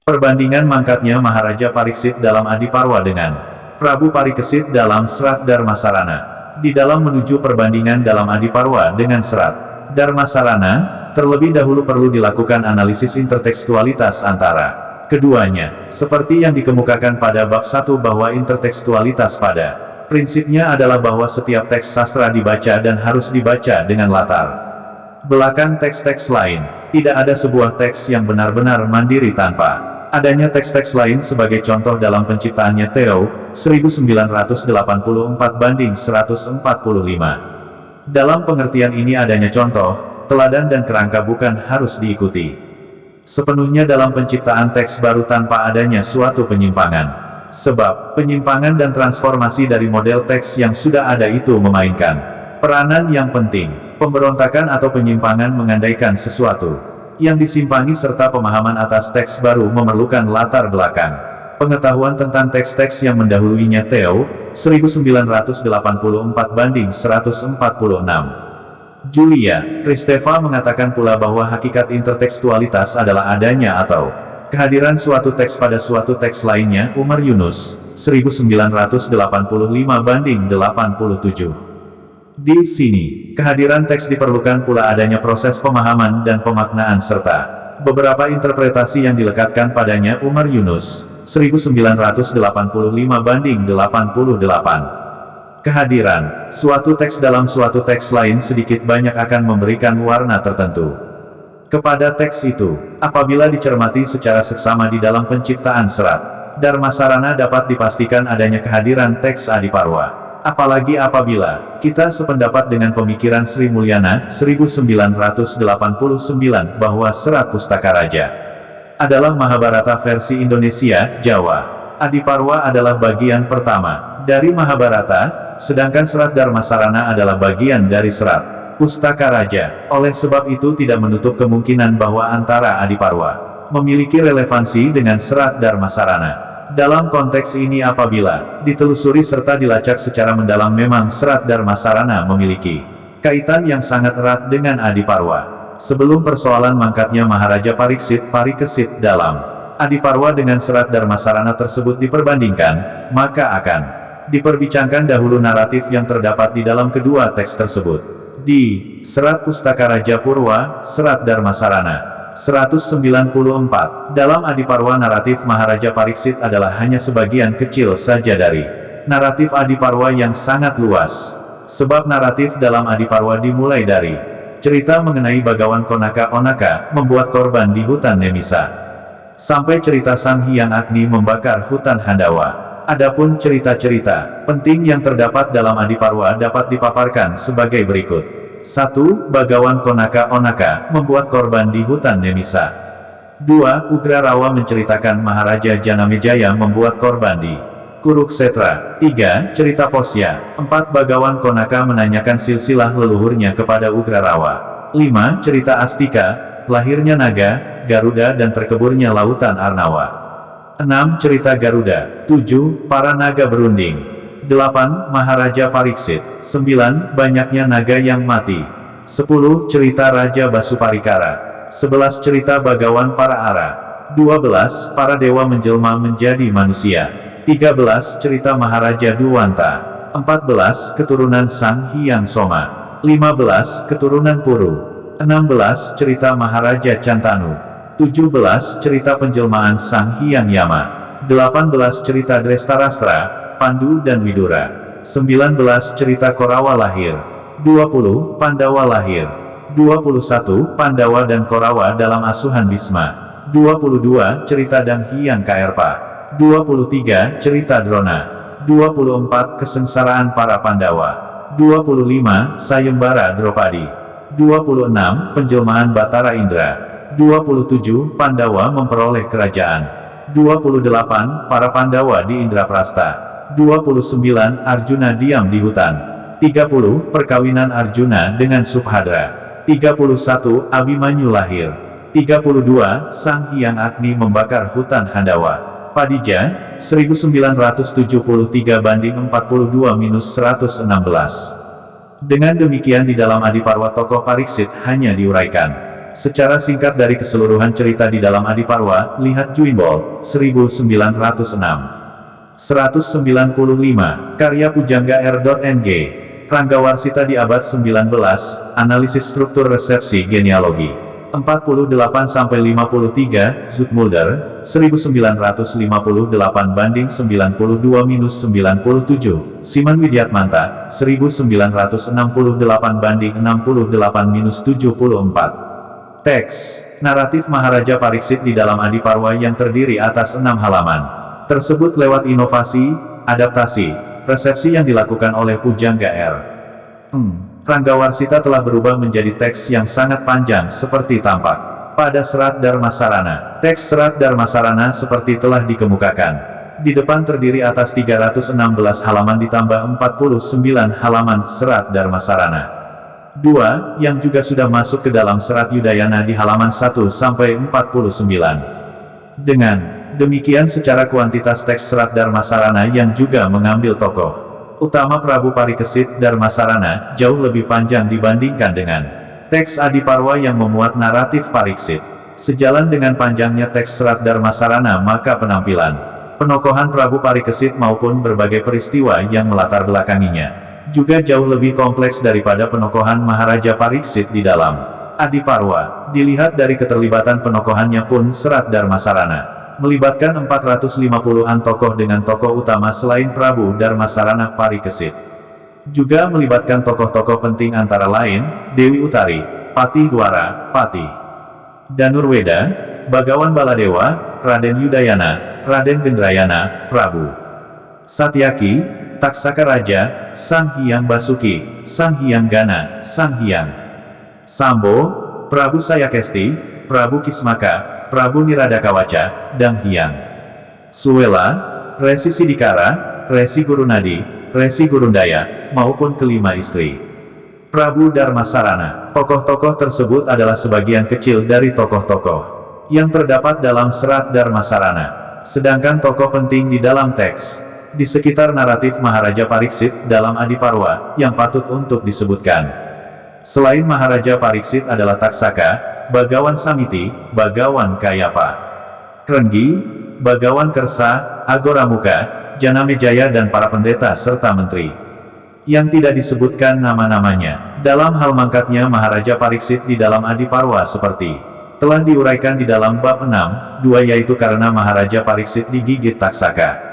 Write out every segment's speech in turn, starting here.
Perbandingan mangkatnya Maharaja Pariksit dalam Adiparwa dengan Prabu Parikesit dalam Serat Dharmasarana. Di dalam menuju perbandingan dalam Adiparwa dengan Serat Dharmasarana, terlebih dahulu perlu dilakukan analisis intertekstualitas antara keduanya. Seperti yang dikemukakan pada bab 1 bahwa intertekstualitas pada prinsipnya adalah bahwa setiap teks sastra dibaca dan harus dibaca dengan latar belakang teks-teks lain. Tidak ada sebuah teks yang benar-benar mandiri tanpa adanya teks-teks lain. Sebagai contoh dalam penciptaannya Theo, 1984 banding 145. Dalam pengertian ini adanya contoh, teladan dan kerangka bukan harus diikuti sepenuhnya dalam penciptaan teks baru tanpa adanya suatu penyimpangan. Sebab, penyimpangan dan transformasi dari model teks yang sudah ada itu memainkan peranan yang penting. Pemberontakan atau penyimpangan mengandaikan sesuatu yang disimpangi serta pemahaman atas teks baru memerlukan latar belakang pengetahuan tentang teks-teks yang mendahuluinya. Theo, 1984 banding 146. Julia Kristeva mengatakan pula bahwa hakikat intertekstualitas adalah adanya atau kehadiran suatu teks pada suatu teks lainnya. Umar Yunus, 1985 banding 87. Di sini, kehadiran teks diperlukan pula adanya proses pemahaman dan pemaknaan serta beberapa interpretasi yang dilekatkan padanya. Umar Yunus, 1985 banding 88. Kehadiran suatu teks dalam suatu teks lain sedikit banyak akan memberikan warna tertentu kepada teks itu. Apabila dicermati secara seksama di dalam penciptaan Serat Dharmasarana dapat dipastikan adanya kehadiran teks Adiparwa. Apalagi apabila kita sependapat dengan pemikiran Sri Mulyana, 1989, bahwa Serat Pustaka Raja adalah Mahabharata versi Indonesia, Jawa. Adiparwa adalah bagian pertama dari Mahabharata, sedangkan Serat Dharmasarana adalah bagian dari Serat Pustaka Raja. Oleh sebab itu tidak menutup kemungkinan bahwa antara Adiparwa memiliki relevansi dengan Serat Dharmasarana. Dalam konteks ini apabila ditelusuri serta dilacak secara mendalam memang Serat Dharmasarana memiliki kaitan yang sangat erat dengan Adiparwa. Sebelum persoalan mangkatnya Maharaja Parikesit dalam Adiparwa dengan Serat Dharmasarana tersebut diperbandingkan, maka akan diperbincangkan dahulu naratif yang terdapat di dalam kedua teks tersebut. Di Serat Pustaka Raja Purwa, Serat Dharmasarana 194. Dalam Adiparwa naratif Maharaja Pariksit adalah hanya sebagian kecil saja dari naratif Adiparwa yang sangat luas. Sebab naratif dalam Adiparwa dimulai dari cerita mengenai Bagawan Konaka membuat korban di hutan Nemisa, sampai cerita Sang Hyang Agni membakar hutan Handawa. Adapun cerita-cerita penting yang terdapat dalam Adiparwa dapat dipaparkan sebagai berikut. 1. Bagawan Konaka membuat korban di hutan Nemisa. 2. Ugrarawa menceritakan Maharaja Janamejaya membuat korban di Kuruksetra. 3. Cerita Posya. 4. Bagawan Konaka menanyakan silsilah leluhurnya kepada Ugrarawa. 5. Cerita Astika, lahirnya naga, Garuda dan terkeburnya lautan Arnawa. 6. Cerita Garuda. 7. Para naga berunding. 8. Maharaja Pariksit. 9. Banyaknya naga yang mati. 10. Cerita Raja Basuparikara. 11. Cerita Bagawan para Ara. 12. Para dewa menjelma menjadi manusia. 13. Cerita Maharaja Duwanta. 14. Keturunan Sang Hyang Soma. 15. Keturunan Puru. 16. Cerita Maharaja Cantanu. 17. Cerita penjelmaan Sang Hyang Yama. 18. Cerita Drestarastra, Pandu dan Widura. 19. Cerita Korawa lahir. 20. Pandawa lahir. 21. Pandawa dan Korawa dalam asuhan Bisma. 22. Cerita Dang Hyang Kaerpa. 23. Cerita Drona. 24. Kesengsaraan para Pandawa. 25. Sayembara Dropadi. 26. Penjelmaan Batara Indra. 27. Pandawa memperoleh kerajaan. 28. Para Pandawa di Indraprasta. 29. Arjuna diam di hutan. 30. Perkawinan Arjuna dengan Subhadra. 31. Abimanyu lahir. 32. Sang Hyang Agni membakar hutan Handawa. Padija, 1973 banding 42-116. Dengan demikian di dalam Adiparwa tokoh Pariksit hanya diuraikan Secara singkat dari keseluruhan cerita di dalam Adiparwa, lihat Juinbol, 1906. 195, karya Pujangga R.Ng. Ranggawarsita di abad 19, analisis struktur resepsi genealogi. 48-53, Zoetmulder, 1958-92-97, Siman Widyatmanta, 1968-68-74. Teks, naratif Maharaja Pariksit di dalam Adiparwa yang terdiri atas 6 halaman. Tersebut lewat inovasi, adaptasi, resepsi yang dilakukan oleh Pujangga R. Ranggawarsita telah berubah menjadi teks yang sangat panjang seperti tampak pada Serat Dharmasarana. Teks Serat Dharmasarana seperti telah dikemukakan. Di depan terdiri atas 316 halaman ditambah 49 halaman Serat Dharmasarana. 2, yang juga sudah masuk ke dalam Serat Yudayana di halaman 1-49. Dengan demikian secara kuantitas teks Serat Dharmasarana yang juga mengambil tokoh utama Prabu Parikesit Dharmasarana jauh lebih panjang dibandingkan dengan teks Adiparwa yang memuat naratif Pariksit. Sejalan dengan panjangnya teks Serat Dharmasarana maka penampilan, penokohan Prabu Parikesit maupun berbagai peristiwa yang melatar belakanginya juga jauh lebih kompleks daripada penokohan Maharaja Pariksit di dalam Adiparwa. Dilihat dari keterlibatan penokohannya pun Serat Dharmasarana melibatkan 450-an tokoh dengan tokoh utama selain Prabu Dharmasarana Parikesit. Juga melibatkan tokoh-tokoh penting antara lain, Dewi Utari, Patih Dwara, Patih Danurweda, Bagawan Baladewa, Raden Yudayana, Raden Gendrayana, Prabu Satyaki, Taksaka Raja, Sang Hyang Basuki, Sang Hyang Gana, Sang Hyang Sambo, Prabu Sayakesti, Prabu Kismaka, Prabu Niradakawaca, Dang Hyang Suwela, Resi Sidikara, Resi Gurunadi, Resi Gurundaya, maupun kelima istri Prabu Dharmasarana. Tokoh-tokoh tersebut adalah sebagian kecil dari tokoh-tokoh yang terdapat dalam Serat Dharmasarana. Sedangkan tokoh penting di dalam teks, di sekitar naratif Maharaja Pariksit dalam Adiparwa, yang patut untuk disebutkan. Selain Maharaja Pariksit adalah Taksaka, Bagawan Samiti, Bagawan Kayapa, Krenggi, Bagawan Kersa, Agoramuka, Janamejaya dan para pendeta serta menteri yang tidak disebutkan nama-namanya dalam hal mangkatnya Maharaja Pariksit di dalam Adiparwa seperti telah diuraikan di dalam bab 6.2, yaitu karena Maharaja Pariksit digigit Taksaka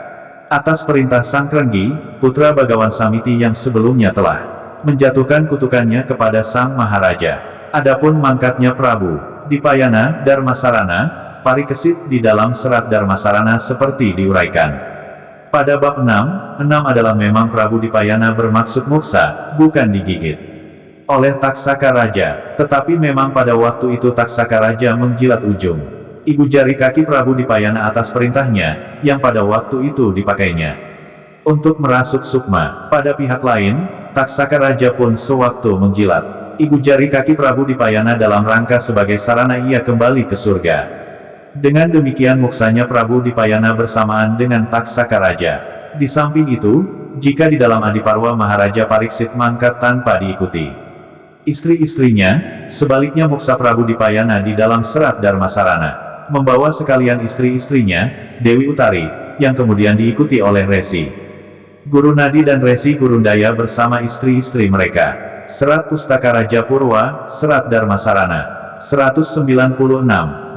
atas perintah Sang Krenggi, putra Bagawan Samiti yang sebelumnya telah menjatuhkan kutukannya kepada Sang Maharaja. Adapun mangkatnya Prabu Dipayana Dharmasarana Parikesit di dalam Serat Dharmasarana seperti diuraikan pada bab 6 adalah memang Prabu Dipayana bermaksud muksa, bukan digigit oleh Taksaka Raja, tetapi memang pada waktu itu Taksaka Raja menjilat ujung ibu jari kaki Prabu Dipayana atas perintahnya, yang pada waktu itu dipakainya untuk merasuk sukma. Pada pihak lain, Taksaka Raja pun sewaktu menjilat ibu jari kaki Prabu Dipayana dalam rangka sebagai sarana ia kembali ke surga. Dengan demikian muksanya Prabu Dipayana bersamaan dengan Taksaka Raja. Di samping itu, jika di dalam Adiparwa Maharaja Pariksit mangkat tanpa diikuti istri-istrinya, sebaliknya muksa Prabu Dipayana di dalam Serat Dharmasarana membawa sekalian istri-istrinya, Dewi Utari, yang kemudian diikuti oleh Resi Gurunadi dan Resi Gurundaya bersama istri-istri mereka. Serat Pustaka Raja Purwa, Serat Dharmasarana, 196.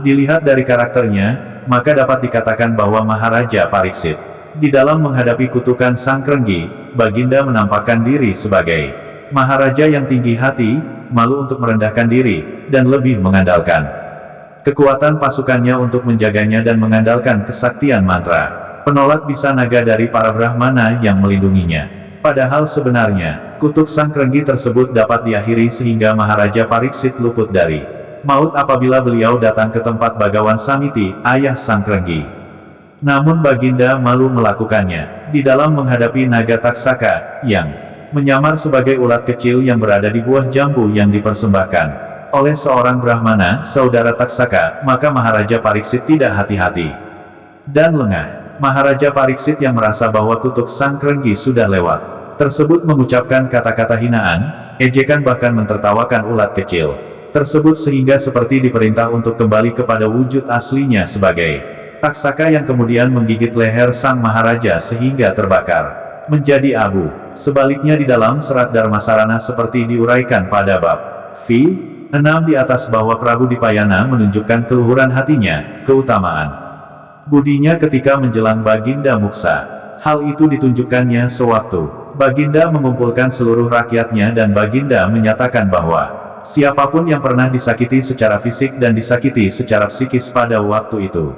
Dilihat dari karakternya, maka dapat dikatakan bahwa Maharaja Pariksit, di dalam menghadapi kutukan Sang Krenggi, Baginda menampakkan diri sebagai Maharaja yang tinggi hati, malu untuk merendahkan diri, dan lebih mengandalkan kekuatan pasukannya untuk menjaganya dan mengandalkan kesaktian mantra penolak bisa naga dari para Brahmana yang melindunginya. Padahal sebenarnya, kutuk Sang Krenggi tersebut dapat diakhiri sehingga Maharaja Pariksit luput dari maut apabila beliau datang ke tempat Bagawan Samiti, ayah Sang Krenggi. Namun Baginda malu melakukannya, di dalam menghadapi naga Taksaka, yang menyamar sebagai ulat kecil yang berada di buah jambu yang dipersembahkan oleh seorang Brahmana, saudara Taksaka, maka Maharaja Pariksit tidak hati-hati dan lengah. Maharaja Pariksit yang merasa bahwa kutuk Sang Krenggi sudah lewat tersebut mengucapkan kata-kata hinaan, ejekan bahkan mentertawakan ulat kecil tersebut sehingga seperti diperintah untuk kembali kepada wujud aslinya sebagai taksaka yang kemudian menggigit leher sang Maharaja sehingga terbakar menjadi abu. Sebaliknya di dalam serat Dharmasarana seperti diuraikan pada bab V6 di atas bahwa Prabu Dipayana menunjukkan keluhuran hatinya, keutamaan budinya ketika menjelang Baginda Muksa. Hal itu ditunjukkannya sewaktu Baginda mengumpulkan seluruh rakyatnya dan Baginda menyatakan bahwa siapapun yang pernah disakiti secara fisik dan disakiti secara psikis pada waktu itu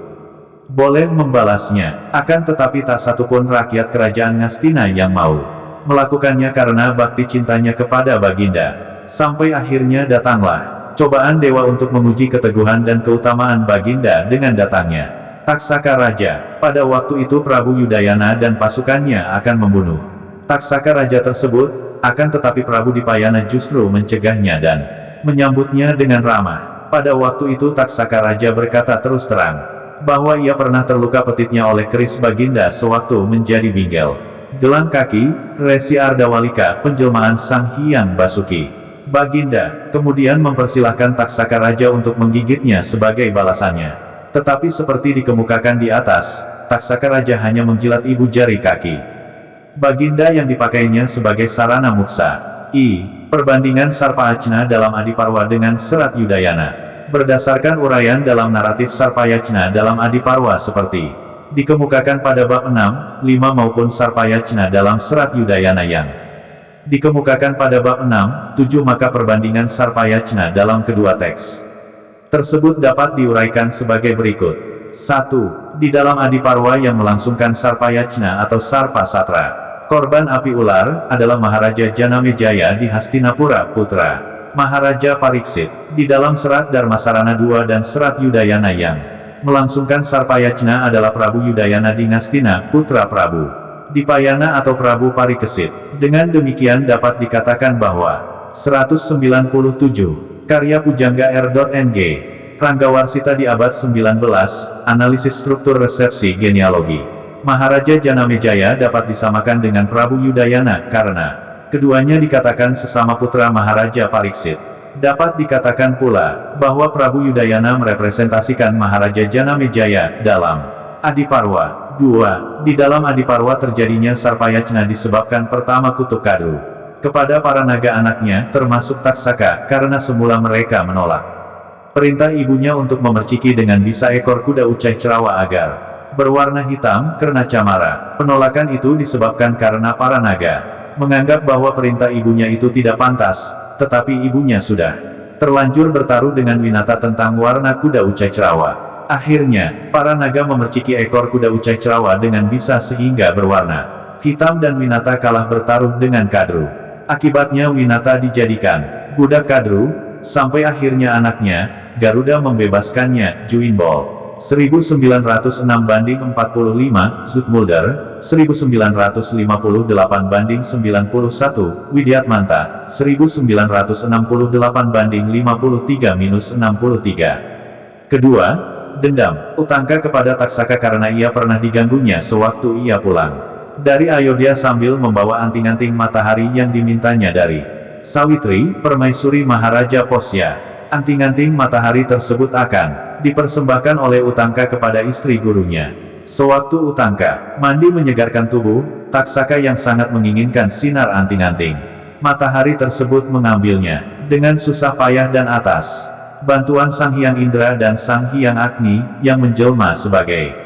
boleh membalasnya, akan tetapi tak satupun rakyat kerajaan Ngastina yang mau melakukannya karena bakti cintanya kepada Baginda. Sampai akhirnya datanglah cobaan dewa untuk menguji keteguhan dan keutamaan Baginda dengan datangnya Taksaka Raja. Pada waktu itu Prabu Yudayana dan pasukannya akan membunuh Taksaka Raja tersebut, akan tetapi Prabu Dipayana justru mencegahnya dan menyambutnya dengan ramah. Pada waktu itu Taksaka Raja berkata terus terang bahwa ia pernah terluka petitnya oleh keris Baginda sewaktu menjadi bingel gelang kaki, Resi Ardawalika, penjelmaan Sang Hyang Basuki. Baginda kemudian mempersilahkan Taksaka Raja untuk menggigitnya sebagai balasannya. Tetapi seperti dikemukakan di atas, Taksaka Raja hanya menjilat ibu jari kaki Baginda yang dipakainya sebagai sarana muksa. Perbandingan Sarpayacna dalam Adiparwa dengan Serat Yudayana. Berdasarkan uraian dalam naratif Sarpayacna dalam Adiparwa seperti dikemukakan pada bab 6, 5 maupun Sarpayacna dalam Serat Yudayana yang dikemukakan pada bab 6, 7 maka perbandingan Sarpayacna dalam kedua teks tersebut dapat diuraikan sebagai berikut. 1. Di dalam Adiparwa yang melangsungkan Sarpayacna atau Sarpa Satra, korban api ular adalah Maharaja Janamejaya di Hastinapura putra Maharaja Pariksit. Di dalam Serat Dharmasarana 2 dan Serat Yudayana yang melangsungkan Sarpayacna adalah Prabu Yudayana di Ngastina, putra Prabu Dipayana atau Prabu Parikesit. Dengan demikian dapat dikatakan bahwa 197 karya Pujangga R.Ng. Ranggawarsita di abad 19, analisis struktur resepsi genealogi Maharaja Janamejaya dapat disamakan dengan Prabu Yudayana karena keduanya dikatakan sesama putra Maharaja Pariksit. Dapat dikatakan pula bahwa Prabu Yudayana merepresentasikan Maharaja Janamejaya dalam Adiparwa 2. Di dalam Adiparwa terjadinya Sarpayacna disebabkan pertama kutuk kadu kepada para naga anaknya termasuk Taksaka karena semula mereka menolak perintah ibunya untuk memerciki dengan bisa ekor kuda Ucai Cerawa agar berwarna hitam karena camara. Penolakan itu disebabkan karena para naga menganggap bahwa perintah ibunya itu tidak pantas, tetapi ibunya sudah terlanjur bertaruh dengan Winata tentang warna kuda Ucai Cerawa. Akhirnya, para naga memerciki ekor kuda Ucai Cerawa dengan bisa sehingga berwarna hitam dan Winata kalah bertaruh dengan Kadru. Akibatnya Winata dijadikan budak Kadru, sampai akhirnya anaknya, Garuda membebaskannya. Juinbol 1906 banding 45, Zoetmulder, 1958 banding 91, Widyatmanta, 1968 banding 53-63. Kedua, dendam Utangka kepada Taksaka karena ia pernah diganggunya sewaktu ia pulang dari Ayodhya sambil membawa anting-anting matahari yang dimintanya dari Sawitri, permaisuri Maharaja Posya. Anting-anting matahari tersebut akan dipersembahkan oleh Utangka kepada istri gurunya. Sewaktu Utangka mandi menyegarkan tubuh, Taksaka yang sangat menginginkan sinar anting-anting matahari tersebut mengambilnya dengan susah payah dan atas bantuan Sang Hyang Indra dan Sang Hyang Agni yang menjelma sebagai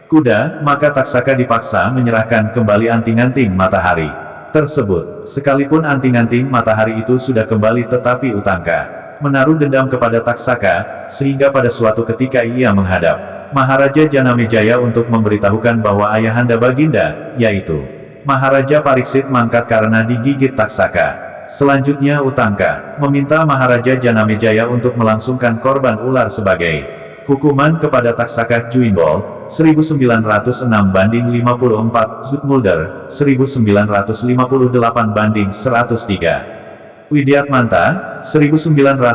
kuda, maka Taksaka dipaksa menyerahkan kembali anting-anting matahari tersebut. Sekalipun anting-anting matahari itu sudah kembali, tetapi Utangka menaruh dendam kepada Taksaka, sehingga pada suatu ketika ia menghadap Maharaja Janamejaya untuk memberitahukan bahwa ayahanda Baginda, yaitu Maharaja Pariksit, mangkat karena digigit Taksaka. Selanjutnya Utangka meminta Maharaja Janamejaya untuk melangsungkan korban ular sebagai hukuman kepada Taksaka. Juinbol 1906 banding 54, Zoetmulder 1958 banding 103. Widyatmanta, 1968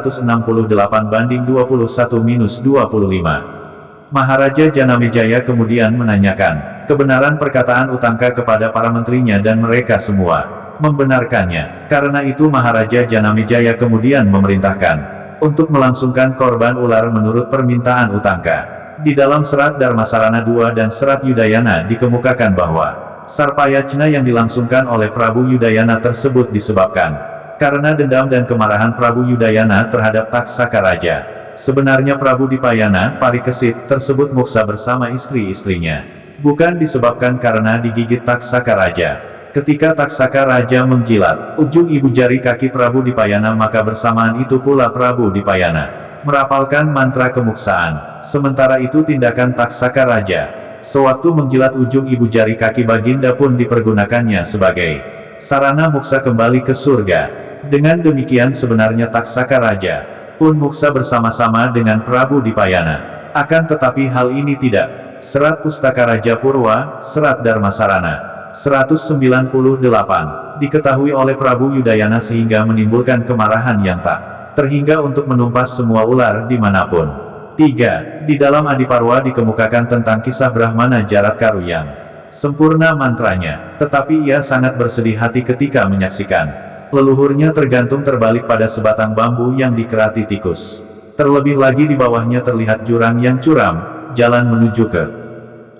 banding 21-25. Maharaja Janamejaya kemudian menanyakan kebenaran perkataan Utangka kepada para menterinya dan mereka semua membenarkannya. Karena itu Maharaja Janamejaya kemudian memerintahkan untuk melangsungkan korban ular menurut permintaan Utangka. Di dalam serat Dharmasarana II dan serat Yudayana dikemukakan bahwa Sarpayajna yang dilangsungkan oleh Prabu Yudayana tersebut disebabkan karena dendam dan kemarahan Prabu Yudayana terhadap Taksaka Raja. Sebenarnya Prabu Dipayana Parikesit tersebut muksa bersama istri-istrinya, bukan disebabkan karena digigit Taksaka Raja. Ketika Taksaka Raja menjilat ujung ibu jari kaki Prabu Dipayana, maka bersamaan itu pula Prabu Dipayana merapalkan mantra kemuksaan. Sementara itu tindakan Taksaka Raja sewaktu menjilat ujung ibu jari kaki Baginda pun dipergunakannya sebagai sarana muksa kembali ke surga. Dengan demikian sebenarnya Taksaka Raja pun muksa bersama-sama dengan Prabu Dipayana. Akan tetapi hal ini tidak. Serat Pustaka Raja Purwa, Serat Dharmasarana 198, diketahui oleh Prabu Yudayana sehingga menimbulkan kemarahan yang tak terhingga untuk menumpas semua ular dimanapun. 3. Di dalam Adiparwa dikemukakan tentang kisah Brahmana Jaratkaru yang sempurna mantranya, tetapi ia sangat bersedih hati ketika menyaksikan leluhurnya tergantung terbalik pada sebatang bambu yang dikerati tikus. Terlebih lagi di bawahnya terlihat jurang yang curam, jalan menuju ke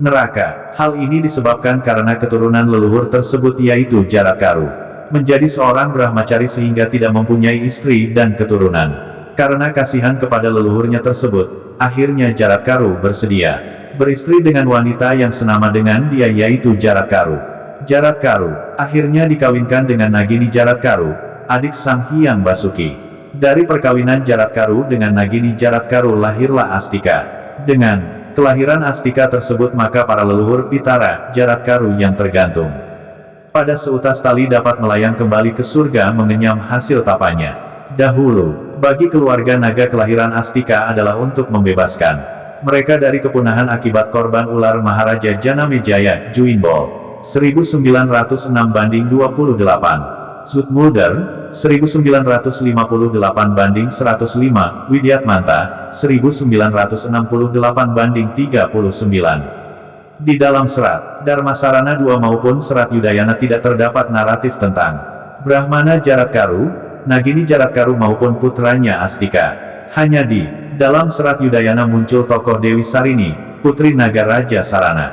neraka. Hal ini disebabkan karena keturunan leluhur tersebut yaitu Jaratkaru menjadi seorang brahmacari sehingga tidak mempunyai istri dan keturunan. Karena kasihan kepada leluhurnya tersebut, akhirnya Jaratkaru bersedia beristri dengan wanita yang senama dengan dia yaitu Jaratkaru. Jaratkaru akhirnya dikawinkan dengan Nagini Jaratkaru, adik Sang Hyang Basuki. Dari perkawinan Jaratkaru dengan Nagini Jaratkaru lahirlah Astika. Dengan kelahiran Astika tersebut maka para leluhur Pitara Jaratkaru yang tergantung pada seutas tali dapat melayang kembali ke surga mengenyam hasil tapanya. Dahulu, bagi keluarga naga kelahiran Astika adalah untuk membebaskan mereka dari kepunahan akibat korban ular Maharaja Janamejaya, Juinbol. 1906 banding 28. Zoetmulder, 1958 banding 105, Widyatmanta, 1968 banding 39. Di dalam serat Dharmasarana II maupun serat Yudayana tidak terdapat naratif tentang Brahmana Jaratkaru, Nagini Jaratkaru maupun putranya Astika. Hanya di dalam serat Yudayana muncul tokoh Dewi Sarini, putri naga Raja Sarana,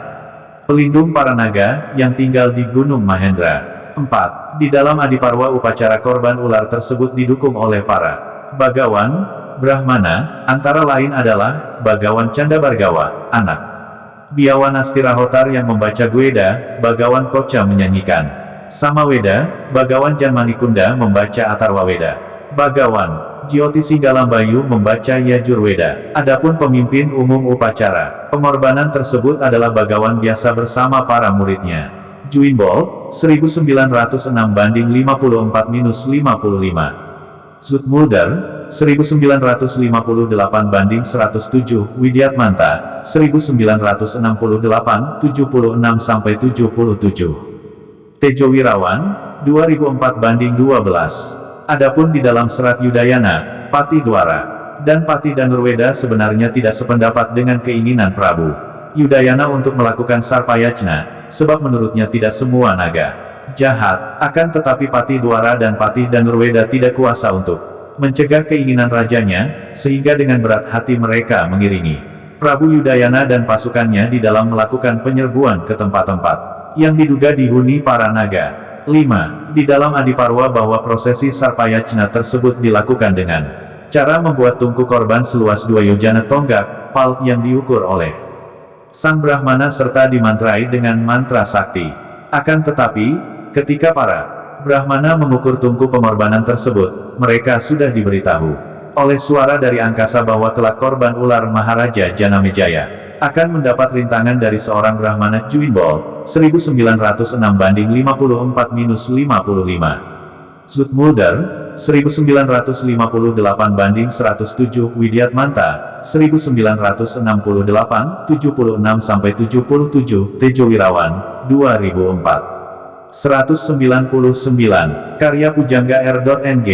pelindung para naga yang tinggal di Gunung Mahendra. 4. Di dalam Adiparwa upacara korban ular tersebut didukung oleh para Bagawan Brahmana, antara lain adalah Bagawan Candabargawa, anak Biawan Astirahotar yang membaca Gweda, Bagawan Koca menyanyikan Samaweda, Bagawan Janmanikunda membaca Atharwaweda, Bagawan Jyoti Singgalambayu membaca Yajurweda. Adapun pemimpin umum upacara pengorbanan tersebut adalah Bagawan biasa bersama para muridnya. Juinbol, 1906 banding 54-55. Zoetmulder, 1958 banding 107, Widyatmanta, 1968, 76-77. Tejo Wirawan, 2004 banding 12. Adapun di dalam serat Yudayana, Pati Dwara dan Pati Danurweda sebenarnya tidak sependapat dengan keinginan Prabu Yudayana untuk melakukan Sarpayajna, sebab menurutnya tidak semua naga jahat, akan tetapi Pati Dwara dan Pati Danurweda tidak kuasa untuk mencegah keinginan rajanya, sehingga dengan berat hati mereka mengiringi Prabu Yudayana dan pasukannya di dalam melakukan penyerbuan ke tempat-tempat yang diduga dihuni para naga. 5. Di dalam Adiparwa bahwa prosesi Sarpayajna tersebut dilakukan dengan cara membuat tungku korban seluas 2 yojana tonggak, pal yang diukur oleh Sang Brahmana serta dimantrai dengan mantra sakti. Akan tetapi, ketika para Brahmana mengukur tungku pengorbanan tersebut, mereka sudah diberitahu oleh suara dari angkasa bahwa kelak korban ular Maharaja Janamejaya akan mendapat rintangan dari seorang Brahmana Juinbol, 1906 banding 54-55. Zoetmulder, 1958 banding 107, Widyatmanta, 1968, 76-77, Tejo Wirawan, 2004. 199, karya Pujangga R.Ng.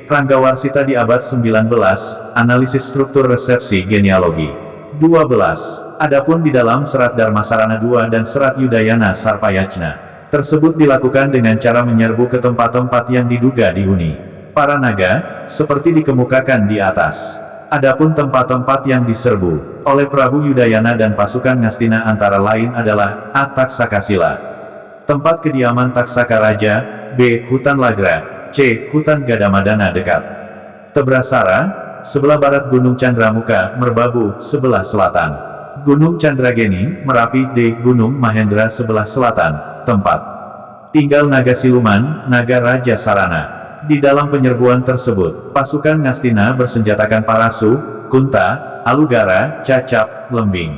Ranggawarsita di abad 19, analisis struktur resepsi genealogi. 12. Adapun di dalam serat Dharmasarana II dan serat Yudayana Sarpayajna tersebut dilakukan dengan cara menyerbu ke tempat-tempat yang diduga dihuni para naga, seperti dikemukakan di atas. Adapun tempat-tempat yang diserbu oleh Prabu Yudayana dan pasukan Ngastina antara lain adalah A. Taksakasila, tempat kediaman Taksaka Raja, B. Hutan Lagra, C. Hutan Gadamadana dekat Tebrasara, sebelah barat Gunung Candramuka, Merbabu, sebelah selatan Gunung Candrageni, Merapi, D. Gunung Mahendra sebelah selatan, tempat tinggal naga siluman, naga Raja Sarana. Di dalam penyerbuan tersebut, pasukan Ngastina bersenjatakan Parasu, Kunta, Alugara, Cacap, Lembing,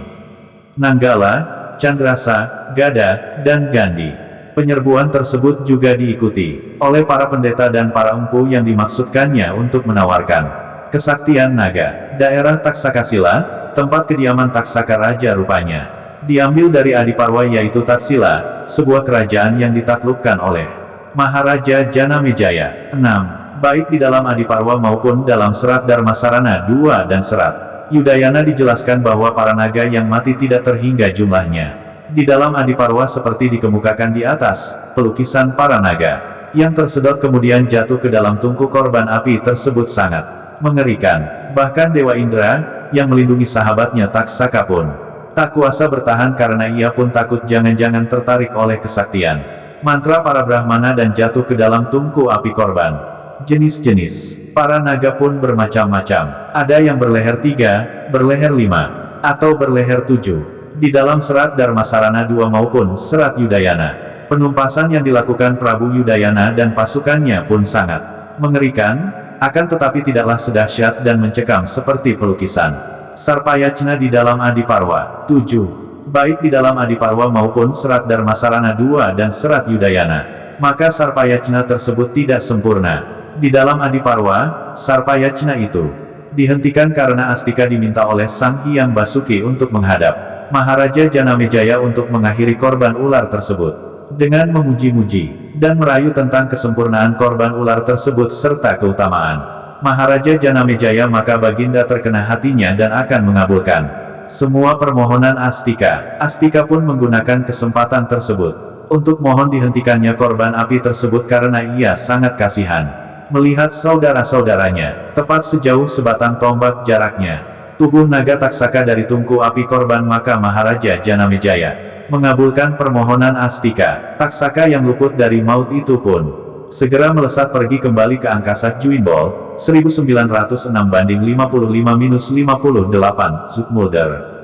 Nanggala, Candrasa, Gada, dan Gandhi. Penyerbuan tersebut juga diikuti oleh para pendeta dan para empu yang dimaksudkannya untuk menawarkan kesaktian naga. Daerah Taksakasila, tempat kediaman Taksaka Raja rupanya diambil dari Adiparwa yaitu Tatsila, sebuah kerajaan yang ditaklukkan oleh Maharaja Janamejaya. 6. Baik di dalam Adiparwa maupun dalam serat Dharmasarana II dan serat Yudayana dijelaskan bahwa para naga yang mati tidak terhingga jumlahnya. Di dalam Adiparwa seperti dikemukakan di atas, pelukisan para naga yang tersedot kemudian jatuh ke dalam tungku korban api tersebut sangat mengerikan. Bahkan Dewa Indra, yang melindungi sahabatnya Taksaka pun tak kuasa bertahan karena ia pun takut jangan-jangan tertarik oleh kesaktian mantra para Brahmana dan jatuh ke dalam tungku api korban. Jenis-jenis para naga pun bermacam-macam. Ada yang berleher 3, berleher 5, atau berleher 7. Di dalam serat Dharmasarana II maupun serat Yudayana, penumpasan yang dilakukan Prabu Yudayana dan pasukannya pun sangat mengerikan, akan tetapi tidaklah sedahsyat dan mencekam seperti pelukisan Sarpayacna di dalam Adiparwa. 7. Baik di dalam Adiparwa maupun serat Dharmasarana II dan serat Yudayana, maka Sarpayacna tersebut tidak sempurna. Di dalam Adiparwa, Sarpayacna itu dihentikan karena Astika diminta oleh Sang Hyang Basuki untuk menghadap Maharaja Janamejaya untuk mengakhiri korban ular tersebut. Dengan memuji-muji dan merayu tentang kesempurnaan korban ular tersebut serta keutamaan Maharaja Janamejaya, maka Baginda terkena hatinya dan akan mengabulkan semua permohonan Astika. Astika pun menggunakan kesempatan tersebut untuk mohon dihentikannya korban api tersebut karena ia sangat kasihan melihat saudara-saudaranya tepat sejauh sebatang tombak jaraknya tubuh naga Taksaka dari tungku api korban. Maka Maharaja Janamejaya mengabulkan permohonan Astika. Taksaka yang luput dari maut itu pun segera melesat pergi kembali ke angkasa Juinbol. 1906 banding 55-58 Zoetmulder.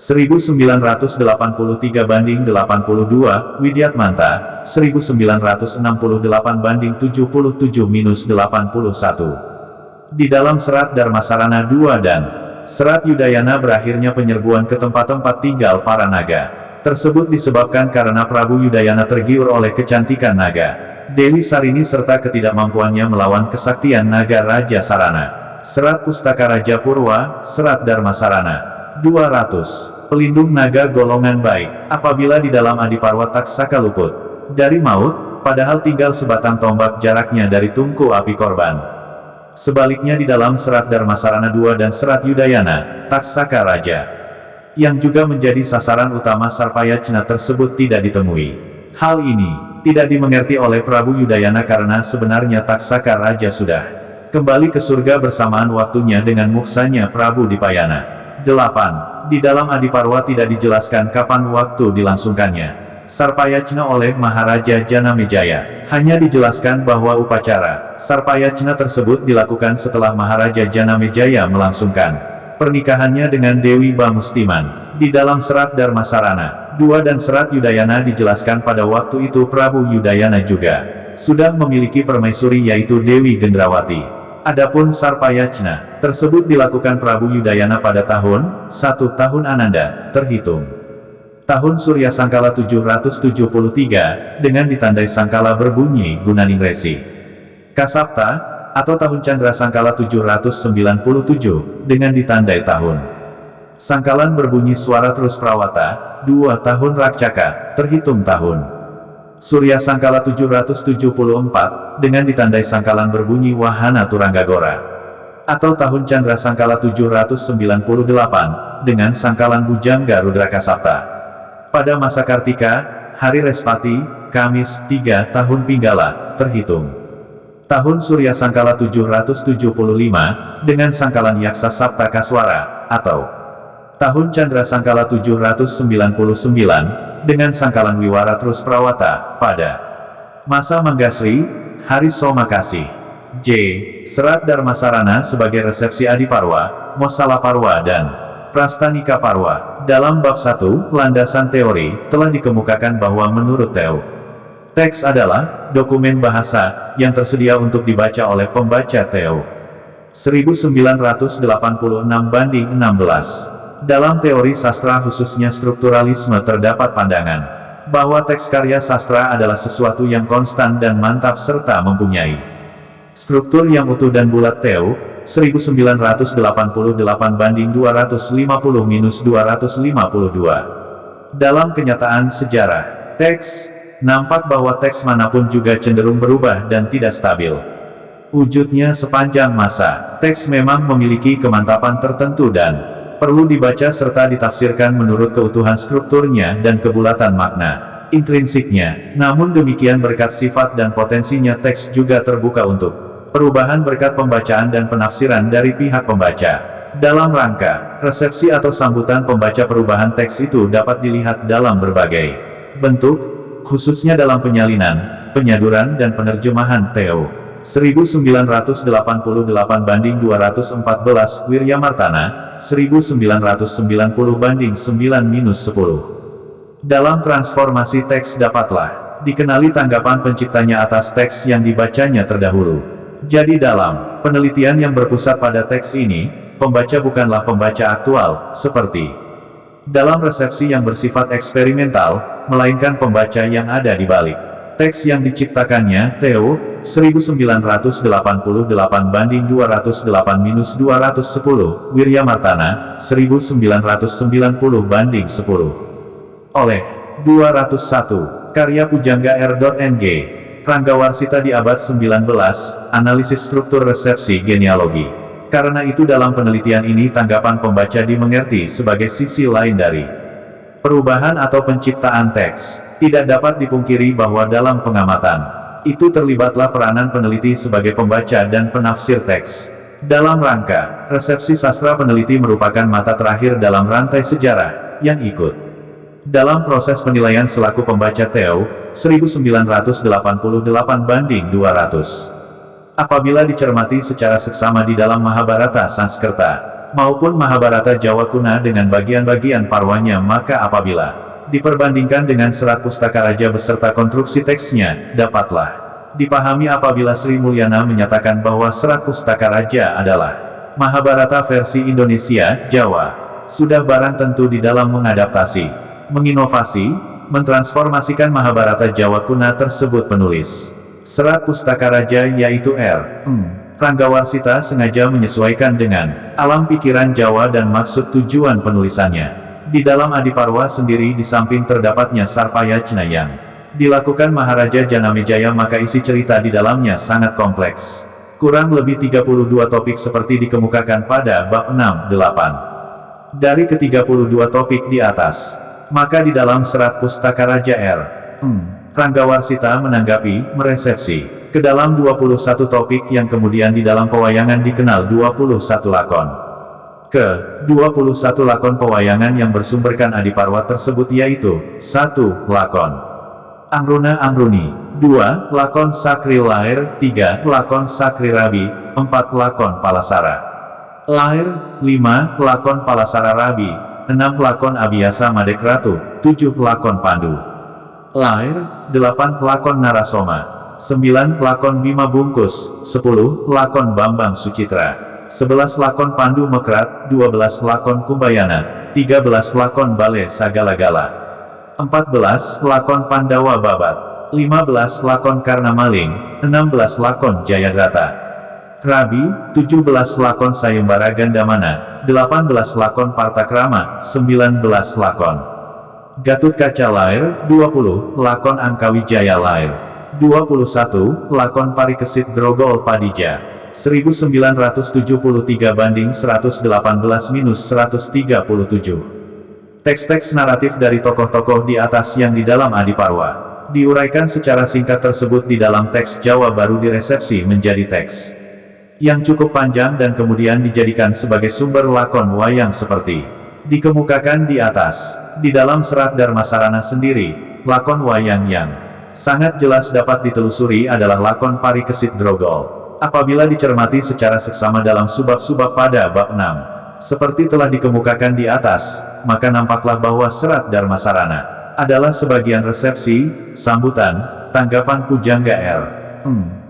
1983 banding 82 Widyatmanta. 1968 banding 77-81. Di dalam serat Dharmasarana II dan serat Yudayana berakhirnya penyerbuan ke tempat-tempat tinggal para naga tersebut disebabkan karena Prabu Yudayana tergiur oleh kecantikan naga Dewi Sarini serta ketidakmampuannya melawan kesaktian naga Raja Sarana. Serat Pustaka Raja Purwa, serat Dharmasarana 200. Pelindung naga golongan baik. Apabila di dalam Adiparwa Taksaka luput dari maut, padahal tinggal sebatang tombak jaraknya dari tungku api korban. Sebaliknya di dalam serat Dharmasarana II dan serat Yudayana, Taksaka Raja yang juga menjadi sasaran utama Sarpayacna tersebut tidak ditemui. Hal ini tidak dimengerti oleh Prabu Yudayana karena sebenarnya Taksaka Raja sudah kembali ke surga bersamaan waktunya dengan muksanya Prabu Dipayana. 8. Di dalam Adiparwa tidak dijelaskan kapan waktu dilangsungkannya Sarpayacna oleh Maharaja Janamejaya. Hanya dijelaskan bahwa upacara Sarpayacna tersebut dilakukan setelah Maharaja Janamejaya melangsungkan pernikahannya dengan Dewi Bamustiman. Di dalam serat Dharmasarana II dan serat Yudayana dijelaskan pada waktu itu Prabu Yudayana juga sudah memiliki permaisuri yaitu Dewi Gendrawati. Adapun Sarpayacna tersebut dilakukan Prabu Yudayana pada tahun 1 tahun Ananda, terhitung tahun Surya Sangkala 773, dengan ditandai Sangkala berbunyi Gunaningresi Kasapta, atau tahun Candra Sangkala 797, dengan ditandai tahun Sangkalan berbunyi suara terus Prawata, 2 tahun Rakcaka, terhitung tahun Surya Sangkala 774, dengan ditandai Sangkalan berbunyi Wahana Turanggagora, atau tahun Candra Sangkala 798, dengan Sangkalan Bujangga Rudrakasapta. Pada masa Kartika, hari Respati, Kamis, 3 tahun Pinggala, terhitung Tahun Surya Sangkala 775, dengan sangkalan Yaksa Sapta Kaswara, atau tahun Candra Sangkala 799, dengan sangkalan Wiwara Trus Prawata, pada masa Manggasri, Hari Somakasih. J. Serat Darmasarana sebagai resepsi Adiparwa, Mosala Parwa dan Prastanika Parwa. Dalam bab 1, landasan teori, telah dikemukakan bahwa menurut Teo, teks adalah dokumen bahasa yang tersedia untuk dibaca oleh pembaca Teo. 1986-16. Dalam teori sastra khususnya strukturalisme terdapat pandangan bahwa teks karya sastra adalah sesuatu yang konstan dan mantap serta mempunyai struktur yang utuh dan bulat. Teo, 1980-250-252. Dalam kenyataan sejarah teks, nampak bahwa teks manapun juga cenderung berubah dan tidak stabil wujudnya sepanjang masa. Teks memang memiliki kemantapan tertentu dan perlu dibaca serta ditafsirkan menurut keutuhan strukturnya dan kebulatan makna intrinsiknya. Namun demikian berkat sifat dan potensinya teks juga terbuka untuk perubahan berkat pembacaan dan penafsiran dari pihak pembaca. Dalam rangka resepsi atau sambutan pembaca, perubahan teks itu dapat dilihat dalam berbagai bentuk, khususnya dalam penyalinan, penyaduran dan penerjemahan. Teo, 1988-214. Wiryamartana, 1990-9-10. Dalam transformasi teks dapatlah dikenali tanggapan penciptanya atas teks yang dibacanya terdahulu. Jadi dalam penelitian yang berpusat pada teks ini, pembaca bukanlah pembaca aktual, seperti dalam resepsi yang bersifat eksperimental, melainkan pembaca yang ada di balik teks yang diciptakannya. Teo, 1988-208-210. Wiryamartana, 1990-10. Oleh 201, karya Pujangga R.Ng. Ranggawarsita di abad 19, analisis struktur resepsi genealogi. Karena itu dalam penelitian ini tanggapan pembaca dimengerti sebagai sisi lain dari perubahan atau penciptaan teks. Tidak dapat dipungkiri bahwa dalam pengamatan itu terlibatlah peranan peneliti sebagai pembaca dan penafsir teks. Dalam rangka resepsi sastra, peneliti merupakan mata terakhir dalam rantai sejarah yang ikut dalam proses penilaian selaku pembaca. Teo, 1988-200. Apabila dicermati secara seksama di dalam Mahabharata Sanskerta maupun Mahabharata Jawa Kuna dengan bagian-bagian parwanya, maka apabila diperbandingkan dengan serat Pustaka Raja beserta konstruksi teksnya, dapatlah dipahami apabila Sri Mulyana menyatakan bahwa serat Pustaka Raja adalah Mahabharata versi Indonesia, Jawa. Sudah barang tentu di dalam mengadaptasi, menginovasi, mentransformasikan Mahabharata Jawa Kuna tersebut, penulis serat Pustaka Raja yaitu Ranggawarsita sengaja menyesuaikan dengan alam pikiran Jawa dan maksud tujuan penulisannya. Di dalam Adiparwa sendiri, di samping terdapatnya Sarpayajna yang dilakukan Maharaja Janamejaya, maka isi cerita di dalamnya sangat kompleks. Kurang lebih 32 topik seperti dikemukakan pada bab 6-8. Dari ke-32 topik di atas, maka di dalam serat Pustaka Raja Ranggawarsita menanggapi, meresepsi ke dalam 21 topik yang kemudian di dalam pewayangan dikenal 21 lakon. Ke-21 lakon pewayangan yang bersumberkan Adiparwa tersebut yaitu 1. Lakon Angruna Angruni, 2. Lakon Sakri Lair, 3. Lakon Sakri Rabi, 4. Lakon Palasara Lair, 5. Lakon Palasara Rabi, 6. Lakon Abiyasa Madek Ratu, 7. Lakon Pandu Lair, 8. Lakon Narasoma, 9. Lakon Bima Bungkus, 10. Lakon Bambang Sucitra, 11. Lakon Pandu Mekrat, 12. Lakon Kumbayana, 13. Lakon Bale Sagala-gala, 14. Lakon Pandawa Babat, 15. Lakon Karna Maling, 16. Lakon Jayadrata Rabi, 17. Lakon Sayembara Gandamana, 18. Lakon Partakrama, 19. Lakon Gatut Kaca Lair, 20. Lakon Angkawijaya Lair, 21. Lakon Parikesit Grogol Padija, 1973-118-137. Teks-teks naratif dari tokoh-tokoh di atas yang di dalam Adiparwa Diuraikan secara singkat tersebut di dalam teks Jawa baru diresepsi menjadi teks yang cukup panjang dan kemudian dijadikan sebagai sumber lakon wayang seperti dikemukakan di atas. Di dalam serat Darmasarana sendiri, lakon wayang yang sangat jelas dapat ditelusuri adalah lakon Parikesit Grogol. Apabila dicermati secara seksama dalam subbab-subbab pada bab 6, seperti telah dikemukakan di atas, maka nampaklah bahwa serat Darmasarana adalah sebagian resepsi, sambutan, tanggapan Pujangga R.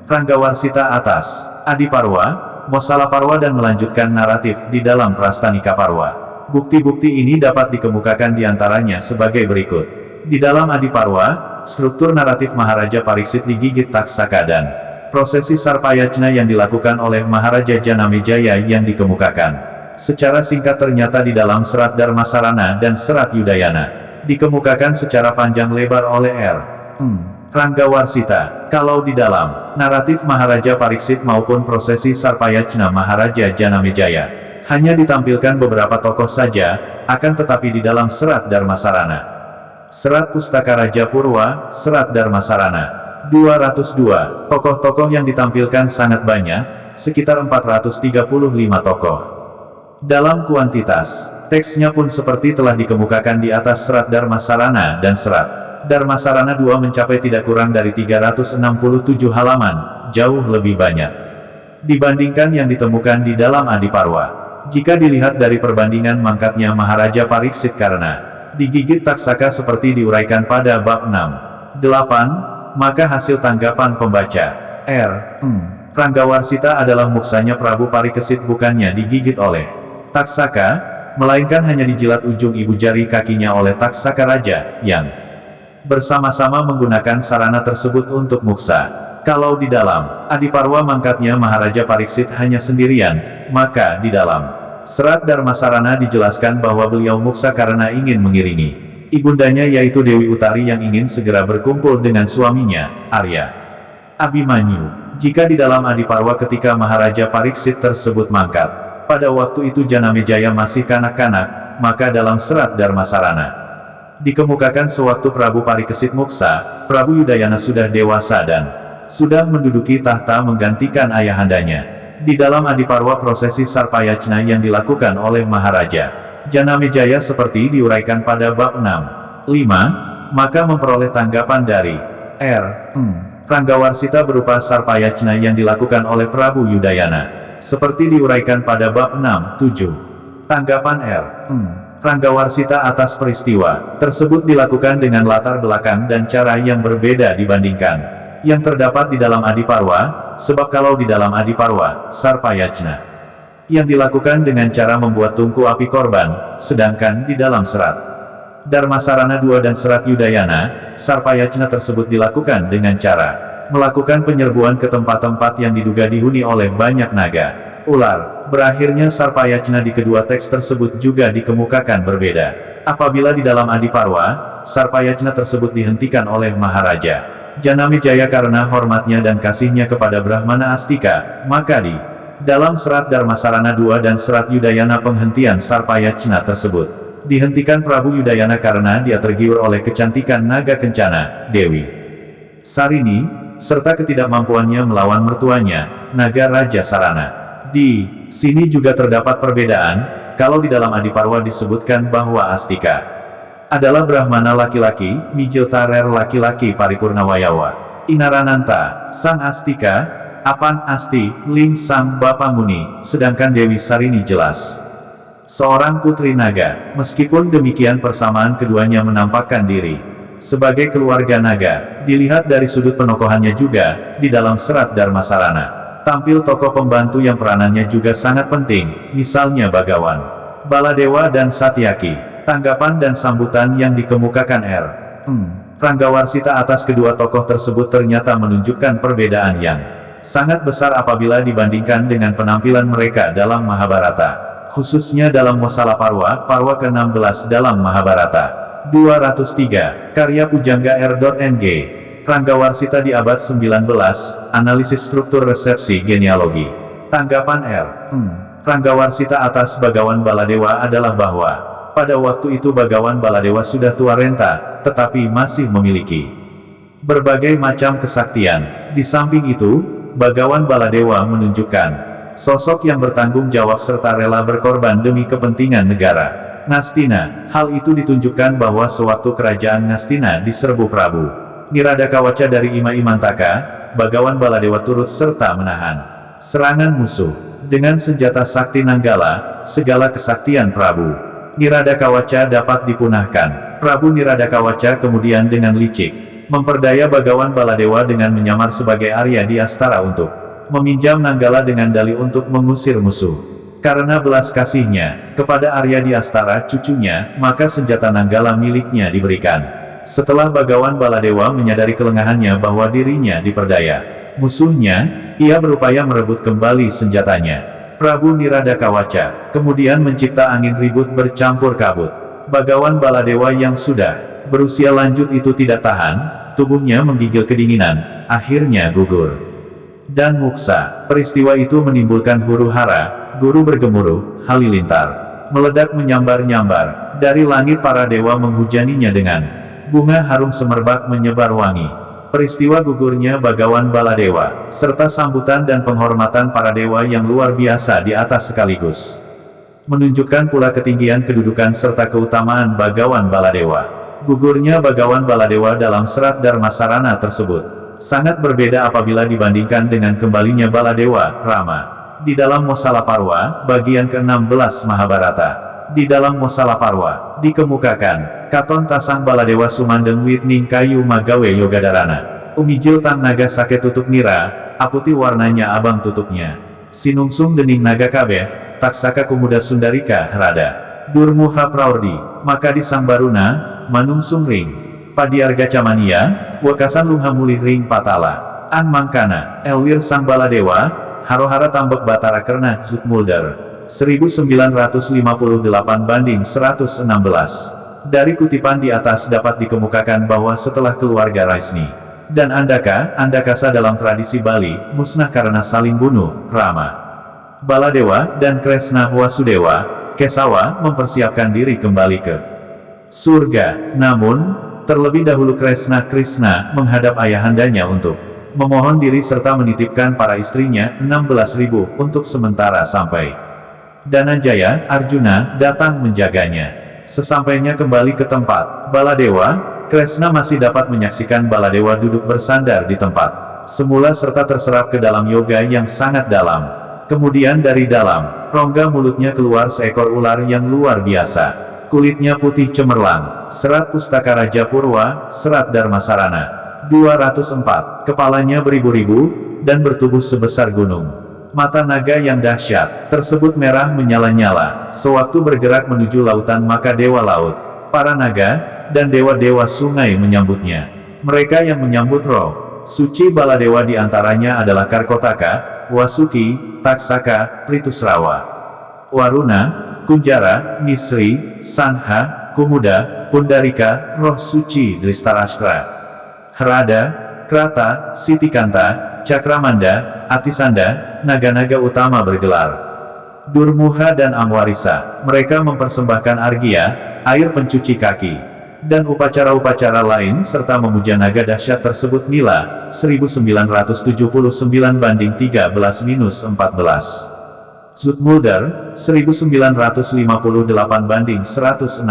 Ranggawarsita atas Adiparwa, Mosalaparwa dan melanjutkan naratif di dalam Prastanika Parwa. Bukti-bukti ini dapat dikemukakan diantaranya sebagai berikut. Di dalam Adiparwa, struktur naratif Maharaja Pariksit digigit Taksaka dan prosesi Sarpayajna yang dilakukan oleh Maharaja Janamejaya yang dikemukakan secara singkat ternyata di dalam serat Darmasarana dan serat Yudayana dikemukakan secara panjang lebar oleh R. Ranggawarsita. Kalau di dalam naratif Maharaja Pariksit maupun prosesi Sarpayajna Maharaja Janamejaya hanya ditampilkan beberapa tokoh saja, akan tetapi di dalam serat Darmasarana, serat Pustaka Raja Purwa, serat Darmasarana 202, tokoh-tokoh yang ditampilkan sangat banyak, sekitar 435 tokoh. Dalam kuantitas, teksnya pun seperti telah dikemukakan di atas serat Darmasarana dan serat Darmasarana 2 mencapai tidak kurang dari 367 halaman, jauh lebih banyak dibandingkan yang ditemukan di dalam Adiparwa. Jika dilihat dari perbandingan mangkatnya Maharaja Pariksit karena digigit Taksaka seperti diuraikan pada bab 6, 8, maka hasil tanggapan pembaca R. Ranggawarsita adalah muksanya Prabu Parikesit bukannya digigit oleh Taksaka, melainkan hanya dijilat ujung ibu jari kakinya oleh Taksaka Raja, yang bersama-sama menggunakan sarana tersebut untuk muksa. Kalau di dalam Adiparwa mangkatnya Maharaja Pariksit hanya sendirian, maka di dalam serat Darmasarana dijelaskan bahwa beliau muksa karena ingin mengiringi ibundanya yaitu Dewi Utari yang ingin segera berkumpul dengan suaminya, Arya Abimanyu. Jika di dalam Adiparwa ketika Maharaja Pariksit tersebut mangkat, pada waktu itu Janamejaya masih kanak-kanak, maka dalam serat Darmasarana dikemukakan sewaktu Prabu Parikesit muksa, Prabu Yudayana sudah dewasa dan sudah menduduki tahta menggantikan ayahandanya. Di dalam Adiparwa prosesi Sarpayajna yang dilakukan oleh Maharaja Janamejaya seperti diuraikan pada bab 6, 5, maka memperoleh tanggapan dari R. Ranggawarsita berupa Sarpayajna yang dilakukan oleh Prabu Yudayana seperti diuraikan pada bab 6, 7. Tanggapan R. Ranggawarsita atas peristiwa tersebut dilakukan dengan latar belakang dan cara yang berbeda dibandingkan yang terdapat di dalam Adiparwa, sebab kalau di dalam Adiparwa, Sarpayajna yang dilakukan dengan cara membuat tungku api korban, sedangkan di dalam serat Darmasarana 2 dan serat Yudayana, Sarpayajna tersebut dilakukan dengan cara melakukan penyerbuan ke tempat-tempat yang diduga dihuni oleh banyak naga, ular. Berakhirnya Sarpayajna di kedua teks tersebut juga dikemukakan berbeda. Apabila di dalam Adiparwa, Sarpayajna tersebut dihentikan oleh Maharaja Janamejaya karena hormatnya dan kasihnya kepada Brahmana Astika, maka di dalam serat Darmasarana 2 dan serat Yudayana penghentian Sarpayajna tersebut dihentikan Prabu Yudayana karena dia tergiur oleh kecantikan naga kencana, Dewi Sarini, serta ketidakmampuannya melawan mertuanya, Naga Raja Sarana. Di sini juga terdapat perbedaan, kalau di dalam Adiparwa disebutkan bahwa Astika adalah Brahmana laki-laki, Mijiltarer laki-laki Paripurna Wayawa, Inarananta, Sang Astika, Apan Asti, Ling Sang Bapa Muni, sedangkan Dewi Sarini jelas seorang putri naga. Meskipun demikian persamaan keduanya menampakkan diri sebagai keluarga naga. Dilihat dari sudut penokohannya juga, di dalam serat Darmasarana tampil tokoh pembantu yang peranannya juga sangat penting, misalnya Bagawan, Baladewa dan Satyaki. Tanggapan dan sambutan yang dikemukakan R. Ranggawarsita atas kedua tokoh tersebut ternyata menunjukkan perbedaan yang sangat besar apabila dibandingkan dengan penampilan mereka dalam Mahabharata, khususnya dalam Mosalaparwa, Parwa ke-16 dalam Mahabharata. 203, karya Pujangga R.Ng. Ranggawarsita di abad 19, analisis struktur resepsi genealogi. Tanggapan R. Ranggawarsita atas Bagawan Baladewa adalah bahwa pada waktu itu Bagawan Baladewa sudah tua renta, tetapi masih memiliki berbagai macam kesaktian. Di samping itu, Bagawan Baladewa menunjukkan sosok yang bertanggung jawab serta rela berkorban demi kepentingan negara. Ngastina, hal itu ditunjukkan bahwa sewaktu kerajaan Ngastina diserbu Prabu Niradakawaca dari Ima-Imantaka, Bagawan Baladewa turut serta menahan serangan musuh. Dengan senjata sakti Nanggala, segala kesaktian Prabu Niradakawaca dapat dipunahkan. Prabu Niradakawaca kemudian dengan licik memperdaya Bagawan Baladewa dengan menyamar sebagai Arya di Astara untuk meminjam Nanggala dengan dalih untuk mengusir musuh. Karena belas kasihnya kepada Arya di Astara cucunya, maka senjata Nanggala miliknya diberikan. Setelah Bagawan Baladewa menyadari kelengahannya bahwa dirinya diperdaya musuhnya, ia berupaya merebut kembali senjatanya. Prabu Niradakawaca kemudian mencipta angin ribut bercampur kabut. Bagawan Baladewa yang sudah berusia lanjut itu tidak tahan, tubuhnya menggigil kedinginan, akhirnya gugur. Dan Muksa, peristiwa itu menimbulkan huru-hara, guru bergemuruh, halilintar, meledak menyambar-nyambar, dari langit para dewa menghujaninya dengan bunga harum semerbak menyebar wangi. Peristiwa gugurnya Bagawan Baladewa, serta sambutan dan penghormatan para dewa yang luar biasa di atas sekaligus, menunjukkan pula ketinggian kedudukan serta keutamaan Bagawan Baladewa. Gugurnya Bagawan Baladewa dalam serat Dharmasarana tersebut sangat berbeda apabila dibandingkan dengan kembalinya Baladewa, Rama, di dalam Mosalaparwa, bagian ke-16 Mahabharata. Di dalam Mosalaparwa, dikemukakan, Katon tasang Baladewa sumandeng witning kayu magawe yogadarana. Umijil tang naga sake tutuk nira, aputi warnanya abang tutupnya. Sinungsung dening naga kabeh, taksaka kumuda sundarika herada. Durmuha praordi, maka di sang baruna, manungsung ring. Padiarga camania, wakasan lungha mulih ring patala. An mangkana, elwir sang Baladewa, harohara tambek batara kerna Zutmulder. 1958 banding 116. Dari kutipan di atas dapat dikemukakan bahwa setelah keluarga Raisni dan Andakasa dalam tradisi Bali, musnah karena saling bunuh, Rama, Baladewa, dan Kresna Wasudewa, Kesawa, mempersiapkan diri kembali ke surga. Namun, terlebih dahulu Kresna Krishna menghadap ayahandanya untuk memohon diri serta menitipkan para istrinya, 16.000, untuk sementara sampai Dananjaya, Arjuna, datang menjaganya. Sesampainya kembali ke tempat Baladewa, Kresna masih dapat menyaksikan Baladewa duduk bersandar di tempat semula serta terserap ke dalam yoga yang sangat dalam. Kemudian dari dalam rongga mulutnya keluar seekor ular yang luar biasa. Kulitnya putih cemerlang. Serat Pustaka Raja Purwa, Serat Dharmasarana. 204. Kepalanya beribu-ribu, dan bertubuh sebesar gunung. Mata naga yang dahsyat tersebut merah menyala-nyala. Sewaktu bergerak menuju lautan maka dewa laut, para naga, dan dewa-dewa sungai menyambutnya. Mereka yang menyambut roh suci Baladewa diantaranya adalah Karkotaka, Wasuki, Taksaka, Ritusrawa, Waruna, Kunjara, Misri, Sanha, Kumuda, Pundarika, roh suci Dristarashtra, Herada, Krata, Sitikanta, Cakramanda, Atisanda, naga-naga utama bergelar Durmuha dan Amwarisa. Mereka mempersembahkan argia, air pencuci kaki, dan upacara-upacara lain serta memuja naga dahsyat tersebut. Nila, 1979 banding 13-14. Zutmulder, 1958 banding 116.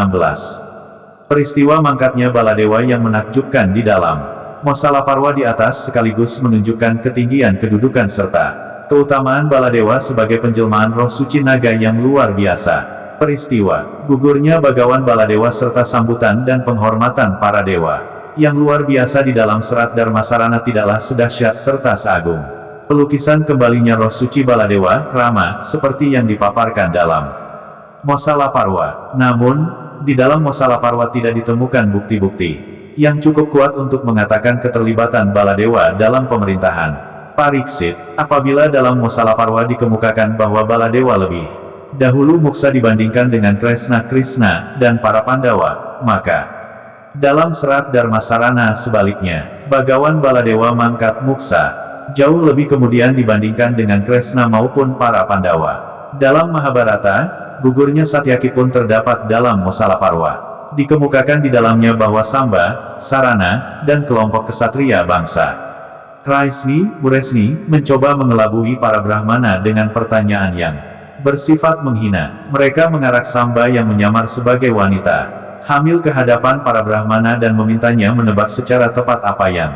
Peristiwa mangkatnya Baladewa yang menakjubkan di dalam Mosalaparwa di atas sekaligus menunjukkan ketinggian kedudukan serta keutamaan Baladewa sebagai penjelmaan roh suci naga yang luar biasa. Peristiwa gugurnya Bagawan Baladewa serta sambutan dan penghormatan para dewa yang luar biasa di dalam serat Dharmasarana tidaklah sedahsyat serta seagung pelukisan kembalinya roh suci Baladewa, Rama, seperti yang dipaparkan dalam Mosalaparwa. Namun, di dalam Mosalaparwa tidak ditemukan bukti-bukti yang cukup kuat untuk mengatakan keterlibatan Baladewa dalam pemerintahan Pariksit. Apabila dalam Mosalaparwa dikemukakan bahwa Baladewa lebih dahulu muksa dibandingkan dengan Kresna Krishna dan para Pandawa, maka dalam serat Dharmasarana sebaliknya, Bagawan Baladewa mangkat muksa jauh lebih kemudian dibandingkan dengan Kresna maupun para Pandawa. Dalam Mahabharata, gugurnya Satyaki pun terdapat dalam Mosalaparwa. Dikemukakan di dalamnya bahwa Samba, Sarana, dan kelompok kesatria bangsa Raisni, Buresni, mencoba mengelabui para Brahmana dengan pertanyaan yang bersifat menghina. Mereka mengarak Samba yang menyamar sebagai wanita hamil ke hadapan para Brahmana dan memintanya menebak secara tepat apa yang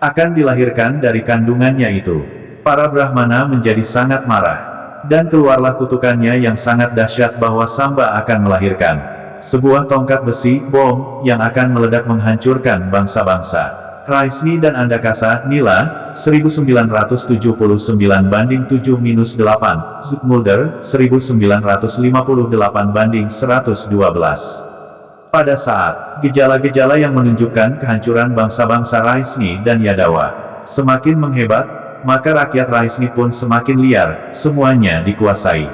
akan dilahirkan dari kandungannya itu. Para Brahmana menjadi sangat marah, dan keluarlah kutukannya yang sangat dahsyat bahwa Samba akan melahirkan sebuah tongkat besi, bom, yang akan meledak menghancurkan bangsa-bangsa. Raisni dan Andakasa, Nila, 1979 banding 7-8, Zoetmulder, 1958 banding 112. Pada saat gejala-gejala yang menunjukkan kehancuran bangsa-bangsa Raisni dan Yadawa semakin menghebat, maka rakyat Raisni pun semakin liar, semuanya dikuasai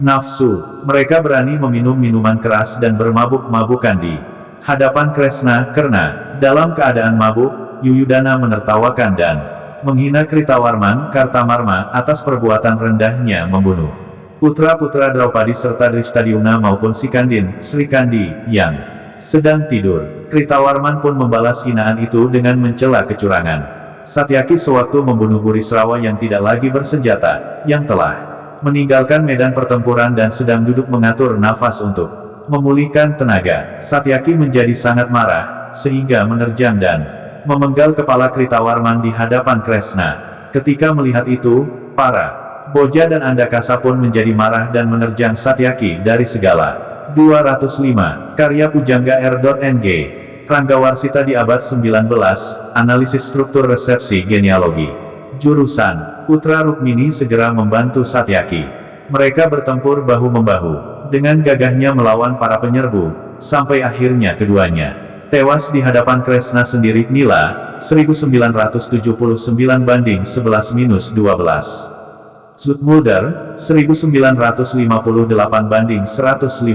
nafsu. Mereka berani meminum minuman keras dan bermabuk-mabukan di hadapan Kresna, karena dalam keadaan mabuk, Yuyudana menertawakan dan menghina Kritawarman, Kartamarma atas perbuatan rendahnya membunuh putra-putra Draupadi serta Drishtadyumna maupun Sikandin, Srikandi, yang sedang tidur. Kritawarman pun membalas hinaan itu dengan mencela kecurangan Satyaki sewaktu membunuh Burisrawa yang tidak lagi bersenjata, yang telah meninggalkan medan pertempuran dan sedang duduk mengatur nafas untuk memulihkan tenaga. Satyaki menjadi sangat marah, sehingga menerjang dan memenggal kepala Kritawarman di hadapan Kresna. Ketika melihat itu, para Boja dan Andakasa pun menjadi marah dan menerjang Satyaki dari segala. 205. Karya Pujangga R.Ng. Ranggawarsita di abad 19, analisis struktur resepsi genealogi. Jurusan, Putra Rukmini segera membantu Satyaki. Mereka bertempur bahu-membahu, dengan gagahnya melawan para penyerbu, sampai akhirnya keduanya tewas di hadapan Kresna sendiri. Nila, 1979 banding 11-12. Zoetmulder, 1958 banding 115.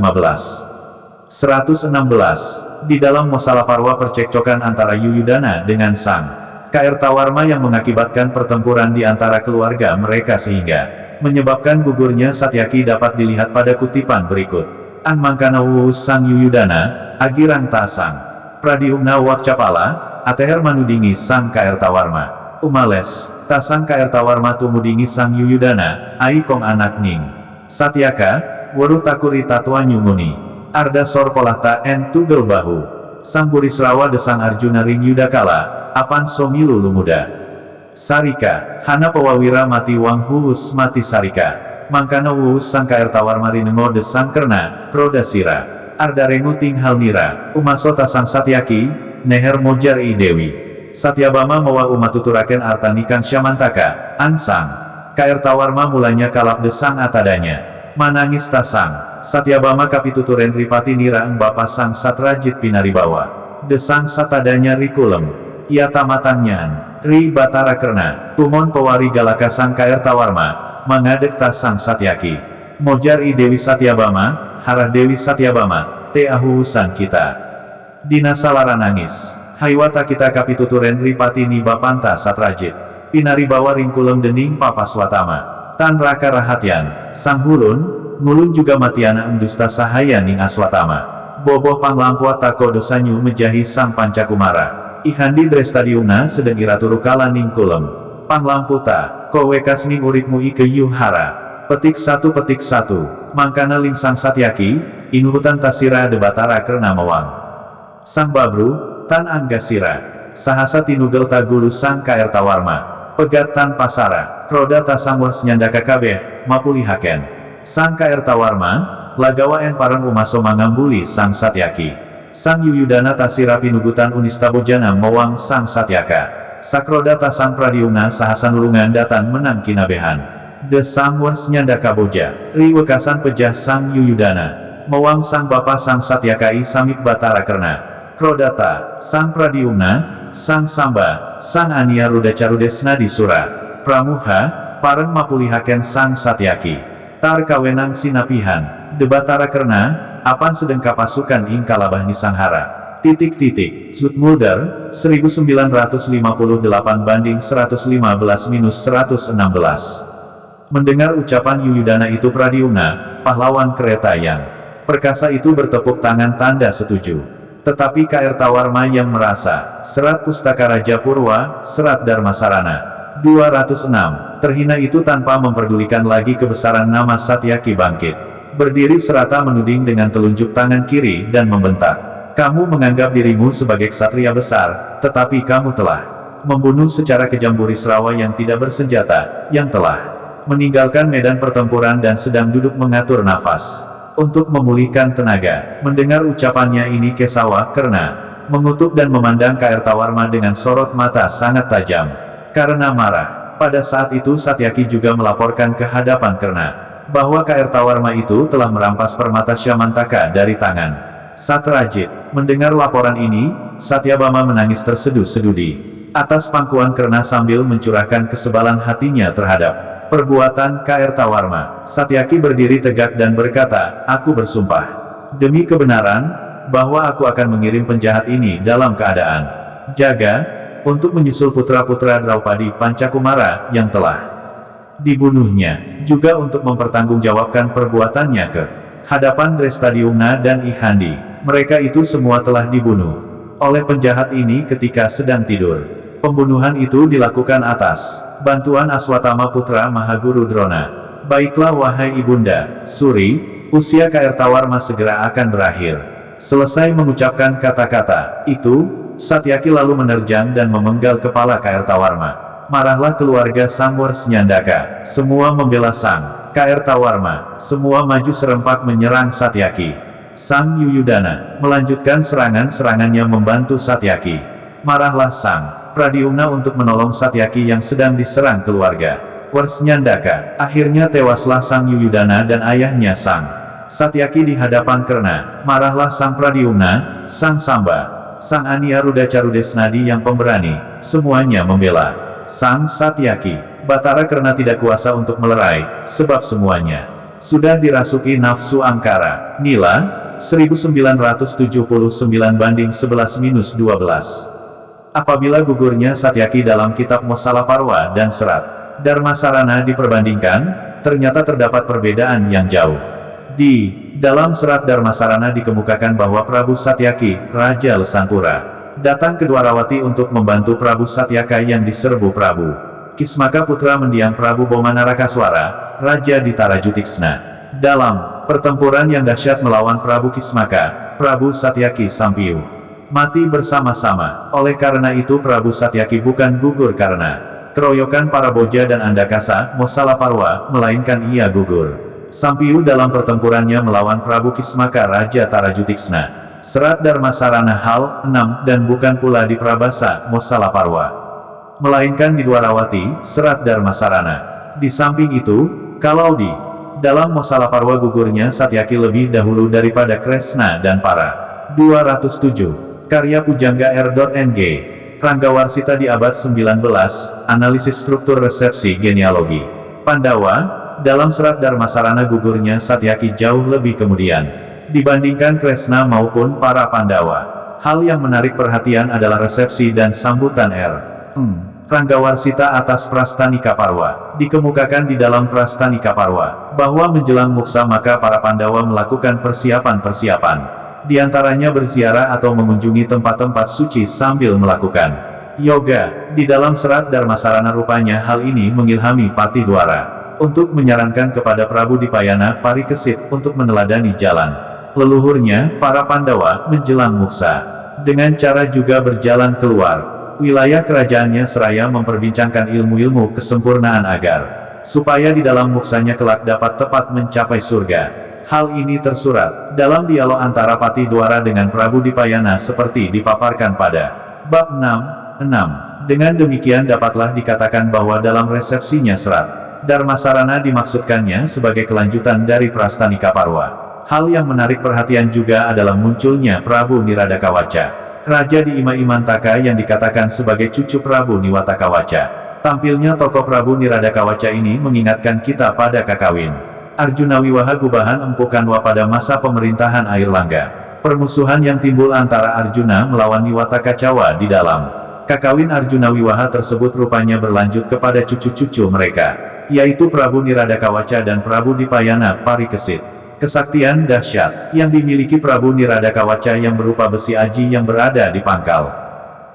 116. Di dalam Mosalaparwa percekcokan antara Yuyudana dengan Sang Kaertawarma yang mengakibatkan pertempuran di antara keluarga mereka sehingga menyebabkan gugurnya Satyaki dapat dilihat pada kutipan berikut. An Mangkana Wuus Sang Yuyudana, Agirang Tasang Pradyumna Wakcapala, Ateher Manudingi Sang Kaertawarma. Umales, Tasang Kaertawarma tumudingi Sang Yuyudana, Aikong anak Ning Satyaka, Weru Takuri Tatwa Nyunguni, Arda Sorpolahta en Tugel Bahu, Sang Burisrawa desang Arjuna ring Yudakala, Apan Somilu Lumuda. Sarika, Hana Pewawira mati Wang Huus mati Sarika, Mangkana Wuus Sang Kaertawarma rinengo desang Kerna, Krodasira, Arda Rengu Tinghal Nira, Umaso Tasang Satyaki, Neher Mojar I Dewi. Satyabama mawa umatuturaken arta nikang Syamantaka, Ansang Kaertawarma mulanya kalap desang atadanya. Manangis Tasang Satyabama kapituturen Ripati Nira eng bapa Sang Satrajit Pinaribawa. Desang satadanya rikulem. Ia tamatangnyaan. Ri Batara Kerna. Tumon pewari galaka Sang Kaertawarma. Mangadek Tasang Satyaki. Mojar I Dewi Satyabama, Harah Dewi Satyabama, te ahuusan kita. Dina Salara nangis. Haiwata kita kapituturen Ripati ni Bapanta Satrajit. Pinaribawa ringkulem dening Papaswatama. Tan Raka Rahatian, Sang Hulun, ngulun juga matiana engdusta sahaya ning Aswatama. Boboh panglampuat tako dosanyu mejahi Sang Pancakumara. Ihandi Drestadiumna sedeng iraturukala ning kulem. Panglamputa, kowekas ning uripmu ike yuhara. Petik 1 Mangkana ling Sang Satyaki, inuhutan tasira debatara kerna mewang. Sang Babru, Tan Anggasira, Sahasa tinugel tagulu Sang Kaertawarma. Pegat Tan Pasara, Roda Tasangwers nyandaka kabeh, mapulihaken. Sang Kaertawarma, Lagawa en pareng umaso mangambuli Sang Satyaki. Sang Yuyudana tasira pinugutan unistabojana mewang Sang Satyaka. Sakroda Tasang Pradyumna Sahasa nulungan datan menang kinabehan. De Sangwers nyandaka boja, riwekasan pejah Sang Yuyudana. Mewang Sang Bapa Sang Satyakai Samik Batara Kerna. Krodata, Sang Pradyumna, Sang Samba, Sang Ania Rudacarudesna di Sura, Pramuha, pareng mapulihaken Sang Satyaki. Tar kawenang sinapihan, debatara kerna, apan sedengka pasukan ing kalabah nisanghara. Zoetmulder, 1958 banding 115-116. Mendengar ucapan Yuyudana itu Pradyumna, pahlawan kereta yang Perkasa itu bertepuk tangan tanda setuju. Tetapi Kaertawarma yang merasa, Serat Pustaka Raja Purwa, Serat Darmasarana. 206. Terhina itu tanpa memperdulikan lagi kebesaran nama Satyaki bangkit. Berdiri serata menuding dengan telunjuk tangan kiri dan membentak. Kamu menganggap dirimu sebagai ksatria besar, tetapi kamu telah membunuh secara kejam Burisrawa yang tidak bersenjata, yang telah meninggalkan medan pertempuran dan sedang duduk mengatur nafas untuk memulihkan tenaga. Mendengar ucapannya ini Kesawa Karna mengutuk dan memandang Kaertawarma dengan sorot mata sangat tajam. Karena marah, pada saat itu Satyaki juga melaporkan ke hadapan Karna bahwa Kaertawarma itu telah merampas permata Syamantaka dari tangan Satrajit. Mendengar laporan ini, Satyabama menangis terseduh-sedudi atas pangkuan Karna sambil mencurahkan kesebalan hatinya terhadap perbuatan Kaertawarma. Satyaki berdiri tegak dan berkata, aku bersumpah demi kebenaran, bahwa aku akan mengirim penjahat ini dalam keadaan jaga, untuk menyusul putra-putra Draupadi Pancakumara yang telah dibunuhnya, juga untuk mempertanggungjawabkan perbuatannya ke hadapan Drestadiumna dan Ihandi. Mereka itu semua telah dibunuh oleh penjahat ini ketika sedang tidur. Pembunuhan itu dilakukan atas bantuan Aswatama putra Mahaguru Drona. Baiklah wahai ibunda, Suri, usia Kaertawarma segera akan berakhir. Selesai mengucapkan kata-kata itu, Satyaki lalu menerjang dan memenggal kepala Kaertawarma. Marahlah keluarga Sang Warsnyandaka. Semua membela Sang Kaertawarma. Semua maju serempak menyerang Satyaki. Sang Yuyudana melanjutkan serangan-serangannya membantu Satyaki. Marahlah Sang Pradyumna untuk menolong Satyaki yang sedang diserang keluarga Warsnyandaka. Akhirnya tewaslah Sang Yuyudana dan ayahnya Sang Satyaki di hadapan Karna. Marahlah Sang Pradyumna, Sang Samba, Sang Aniaruda Carudesnadi yang pemberani, semuanya membela Sang Satyaki. Batara Karna tidak kuasa untuk melerai, sebab semuanya sudah dirasuki nafsu angkara. Nila, 1979 banding 11-12. Apabila gugurnya Satyaki dalam kitab Mosalaparwa dan Serat Darmasarana diperbandingkan, ternyata terdapat perbedaan yang jauh. Di dalam Serat Darmasarana dikemukakan bahwa Prabu Satyaki, Raja Lesanpura, datang ke Dwarawati untuk membantu Prabu Satyaka yang diserbu Prabu Kismaka putra mendiang Prabu Bomanarakaswara, Raja di Tarajutiksna. Dalam pertempuran yang dahsyat melawan Prabu Kismaka, Prabu Satyaki Sampiu mati bersama-sama. Oleh karena itu Prabu Satyaki bukan gugur karena keroyokan para boja dan andakasa Mosalaparwa, melainkan ia gugur Sampiu dalam pertempurannya melawan Prabu Kismaka Raja Tarajutiksna. Serat Darmasarana hal 6 dan bukan pula di Prabasa Mosalaparwa, melainkan di Dwarawati, Serat Darmasarana. Di samping itu, kalau di dalam Mosalaparwa gugurnya Satyaki lebih dahulu daripada Kresna dan para 207. Karya Pujangga R.Ng. Ranggawarsita di abad 19, analisis struktur resepsi genealogi Pandawa. Dalam Serat Darmasarana gugurnya Satyaki jauh lebih kemudian dibandingkan Kresna maupun para Pandawa. Hal yang menarik perhatian adalah resepsi dan sambutan Ranggawarsita atas Prastanika Parwa. Dikemukakan di dalam Prastanika Parwa bahwa menjelang muksa maka para Pandawa melakukan persiapan-persiapan. Di antaranya berziarah atau mengunjungi tempat-tempat suci sambil melakukan yoga. Di dalam Serat Darmasarana rupanya hal ini mengilhami Patih Dwara untuk menyarankan kepada Prabu Dipayana Parikesit untuk meneladani jalan leluhurnya, para Pandawa, menjelang muksa. Dengan cara juga berjalan keluar wilayah kerajaannya seraya memperbincangkan ilmu-ilmu kesempurnaan agar supaya di dalam muksanya kelak dapat tepat mencapai surga. Hal ini tersurat dalam dialog antara Patih Dwara dengan Prabu Dipayana seperti dipaparkan pada bab 6. Dengan demikian dapatlah dikatakan bahwa dalam resepsinya Serat Darmasarana dimaksudkannya sebagai kelanjutan dari Prastanika Parwa. Hal yang menarik perhatian juga adalah munculnya Prabu Niradakawaca, Raja di Ima-Imantaka yang dikatakan sebagai cucu Prabu Niwatakawaca. Tampilnya tokoh Prabu Niradakawaca ini mengingatkan kita pada Kakawin Arjuna Wiwaha Gubahan Empu Kanwa pada masa pemerintahan Airlangga. Permusuhan yang timbul antara Arjuna melawan Niwatakacawa di dalam Kakawin Arjuna Wiwaha tersebut rupanya berlanjut kepada cucu-cucu mereka, yaitu Prabu Niradakawaca dan Prabu Dipayana Parikesit. Kesaktian dahsyat yang dimiliki Prabu Niradakawaca yang berupa besi aji yang berada di pangkal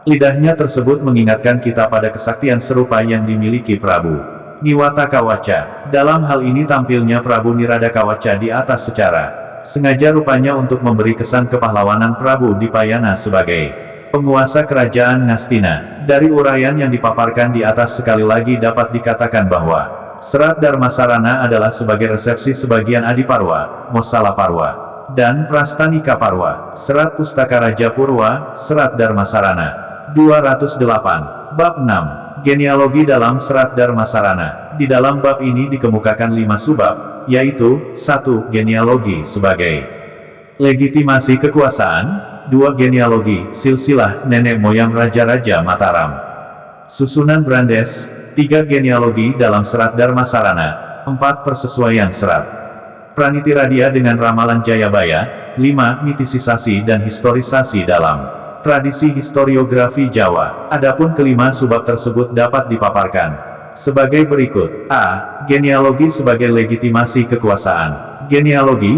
lidahnya tersebut mengingatkan kita pada kesaktian serupa yang dimiliki Prabu Niwatakawaca. Dalam hal ini tampilnya Prabu Niradakawaca di atas secara sengaja rupanya untuk memberi kesan kepahlawanan Prabu Dipayana sebagai penguasa kerajaan Ngastina. Dari uraian yang dipaparkan di atas sekali lagi dapat dikatakan bahwa Serat Darmasarana adalah sebagai resepsi sebagian Adiparwa, Mosalaparwa, dan Prastanika Parwa. Serat Pustaka Raja Purwa, Serat Darmasarana. 208. Bab 6. Genealogi dalam Serat Darmasarana. Di dalam bab ini dikemukakan 5 subbab, yaitu 1. Genealogi sebagai legitimasi kekuasaan, 2. Genealogi, silsilah nenek moyang Raja-Raja Mataram. Susunan Brandes, 3. Genealogi dalam Serat Darmasarana, 4. Persesuaian serat Pranitiradia dengan ramalan Jayabaya, 5. Mitisisasi dan historisasi dalam tradisi historiografi Jawa. Adapun kelima subbab tersebut dapat dipaparkan sebagai berikut. A. Genealogi sebagai legitimasi kekuasaan. Genealogi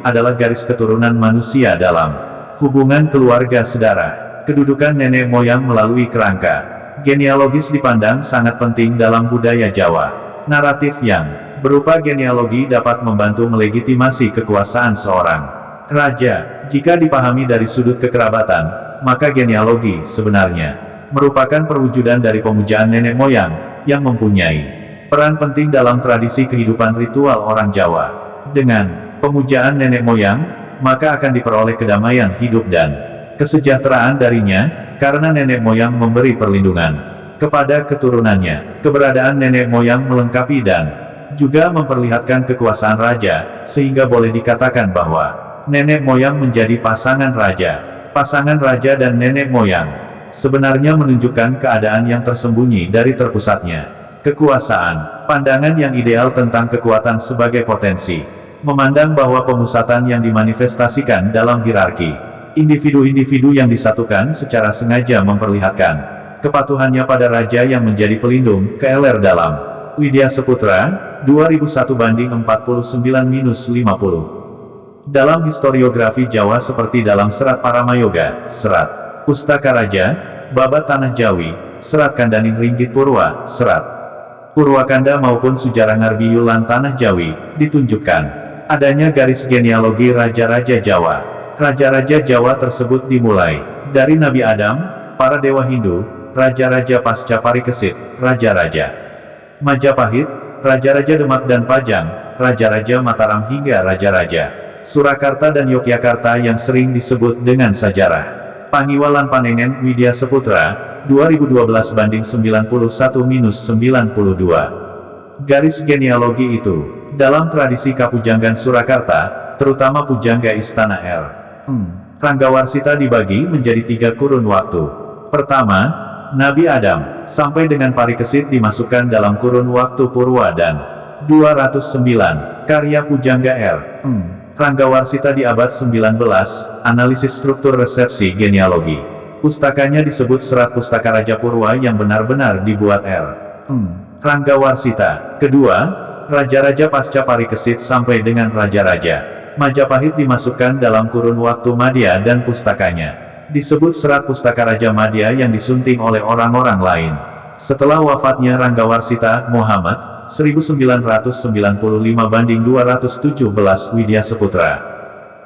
adalah garis keturunan manusia dalam hubungan keluarga sedara. Kedudukan nenek moyang melalui kerangka genealogis dipandang sangat penting dalam budaya Jawa. Naratif yang berupa genealogi dapat membantu melegitimasi kekuasaan seorang raja. Jika dipahami dari sudut kekerabatan, maka genealogi sebenarnya merupakan perwujudan dari pemujaan nenek moyang yang mempunyai peran penting dalam tradisi kehidupan ritual orang Jawa. Dengan pemujaan nenek moyang, maka akan diperoleh kedamaian hidup dan kesejahteraan darinya, karena nenek moyang memberi perlindungan kepada keturunannya. Keberadaan nenek moyang melengkapi dan juga memperlihatkan kekuasaan raja, sehingga boleh dikatakan bahwa nenek moyang menjadi pasangan raja. Pasangan raja dan nenek moyang sebenarnya menunjukkan keadaan yang tersembunyi dari terpusatnya kekuasaan. Pandangan yang ideal tentang kekuatan sebagai potensi memandang bahwa pemusatan yang dimanifestasikan dalam hierarki individu-individu yang disatukan secara sengaja memperlihatkan kepatuhannya pada raja yang menjadi pelindung. KLR dalam Widya Seputra, 2001-49-50. Dalam historiografi Jawa seperti dalam Serat Paramayoga, Serat Pustaka Raja, Babat Tanah Jawi, Serat Kandaning Ringgit Purwa, Serat Purwakanda maupun Sujarah Ngarbiyulan Tanah Jawi, ditunjukkan adanya garis genealogi raja-raja Jawa. Raja-raja Jawa tersebut dimulai dari Nabi Adam, para dewa Hindu, raja-raja pasca Parikesit, raja-raja Majapahit, raja-raja Demak dan Pajang, raja-raja Mataram hingga raja-raja Surakarta dan Yogyakarta yang sering disebut dengan Sajarah Pangiwalan Panengen. Widya Seputra, 2012-91-92. Garis genealogi itu, dalam tradisi Kapujanggan Surakarta, terutama Pujangga Istana R. Ranggawarsita dibagi menjadi 3 kurun waktu. Pertama, Nabi Adam, sampai dengan Parikesit dimasukkan dalam kurun waktu Purwa dan 209, karya Pujangga R. Ranggawarsita di abad 19, analisis struktur resepsi genealogi. Pustakanya disebut Serat Pustaka Raja Purwa yang benar-benar dibuat R. Ranggawarsita. Kedua, raja-raja pasca Parikesit sampai dengan raja-raja Majapahit dimasukkan dalam kurun waktu Madya dan pustakanya disebut Serat Pustaka Raja Madya yang disunting oleh orang-orang lain. Setelah wafatnya Ranggawarsita, Muhammad, 1995-217. Widya Seputra,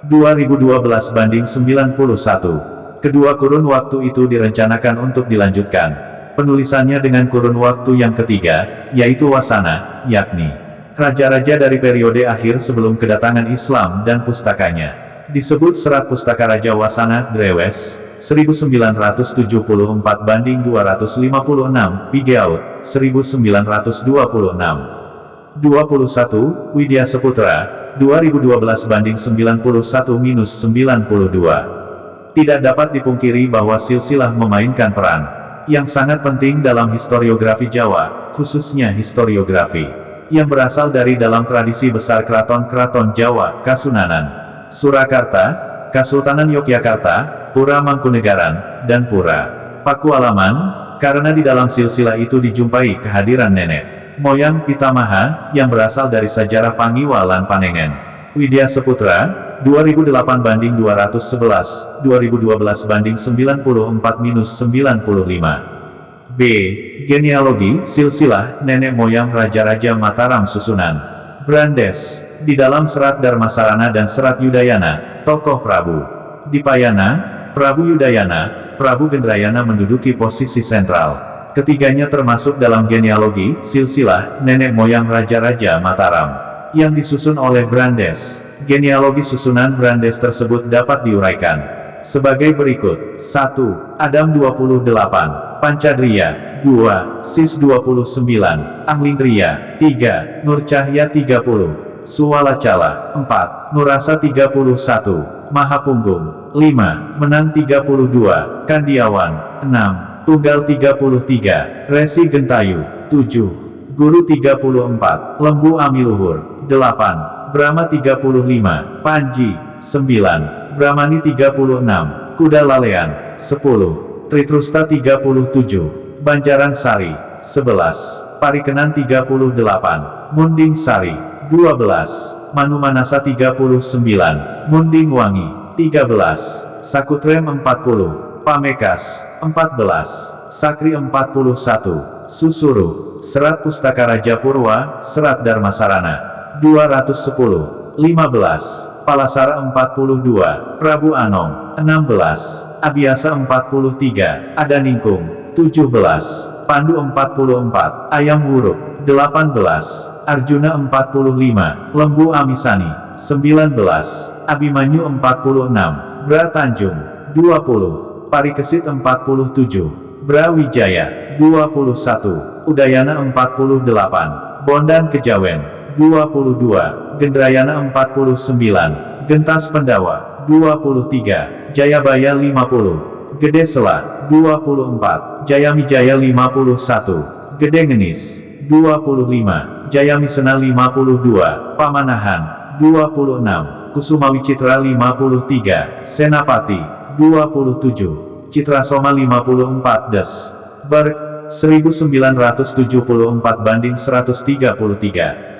2012-91. Kedua kurun waktu itu direncanakan untuk dilanjutkan penulisannya dengan kurun waktu yang ketiga, yaitu Wasana, yakni raja-raja dari periode akhir sebelum kedatangan Islam dan pustakanya disebut Serat Pustaka Raja Wasana, Drewes, 1924-256, Pigeaut, 1926. 21, Widya Seputra, 2012-91-92. Tidak dapat dipungkiri bahwa silsilah memainkan peran yang sangat penting dalam historiografi Jawa, khususnya historiografi yang berasal dari dalam tradisi besar keraton-keraton Jawa, Kasunanan Surakarta, Kasultanan Yogyakarta, Pura Mangkunegaran, dan Pura Pakualaman, karena di dalam silsilah itu dijumpai kehadiran nenek moyang Pitamaha, yang berasal dari Sajarah Pangiwalan Panengen. Widya Seputra, 2008 banding 211, 2012 banding 94-95. B. Genealogi, silsilah, nenek moyang Raja-Raja Mataram susunan. Brandes, di dalam serat Darmasarana dan serat Yudayana, tokoh Prabu Dipayana, Prabu Yudayana, Prabu Gendrayana menduduki posisi sentral. Ketiganya termasuk dalam genealogi, silsilah, nenek moyang Raja-Raja Mataram yang disusun oleh Brandes. Genealogi susunan Brandes tersebut dapat diuraikan sebagai berikut. 1. Adam 28, Pancadriya 2, Sis 29, Anglingriya 3, Nur Cahya 30, Suwalacala 4, Nurasa 31, Mahapunggung 5, Menang 32, Kandiawan 6, Tunggal 33, Resi Gentayu 7, Guru 34, Lembu Amiluhur 8, Brahma 35, Panji 9, Brahmani 36, Kuda Lalean 10, Tritrusta 37, Banjaran Sari 11, Parikenan 38, Munding Sari 12, Manumanasa 39, Munding Wangi 13, Sakutrem 40, Pamekas 14, Sakri 41, Susuru, Serat Pustaka Raja Purwa, Serat Darmasarana 210, 15, Palasara 42, Prabu Anom 16, Abiasa 43, Adaningkung 17, Pandu 44, Ayam Wuruk 18, Arjuna 45, Lembu Amisani 19, Abimanyu 46, Bra Tanjung 20, Parikesit 47, Brawijaya 21, Udayana 48, Bondan Kejawen 22, Gendrayana 49, Gentas Pendawa 23, Jayabaya 50, Gede Sela 24, Jayamijaya 51, Gede Ngenis 25, Jayamisena 52, Pamanahan 26, Kusumawi Citra 53, Senapati 27, Citrasoma 54 Des. Berg 1974 banding 133.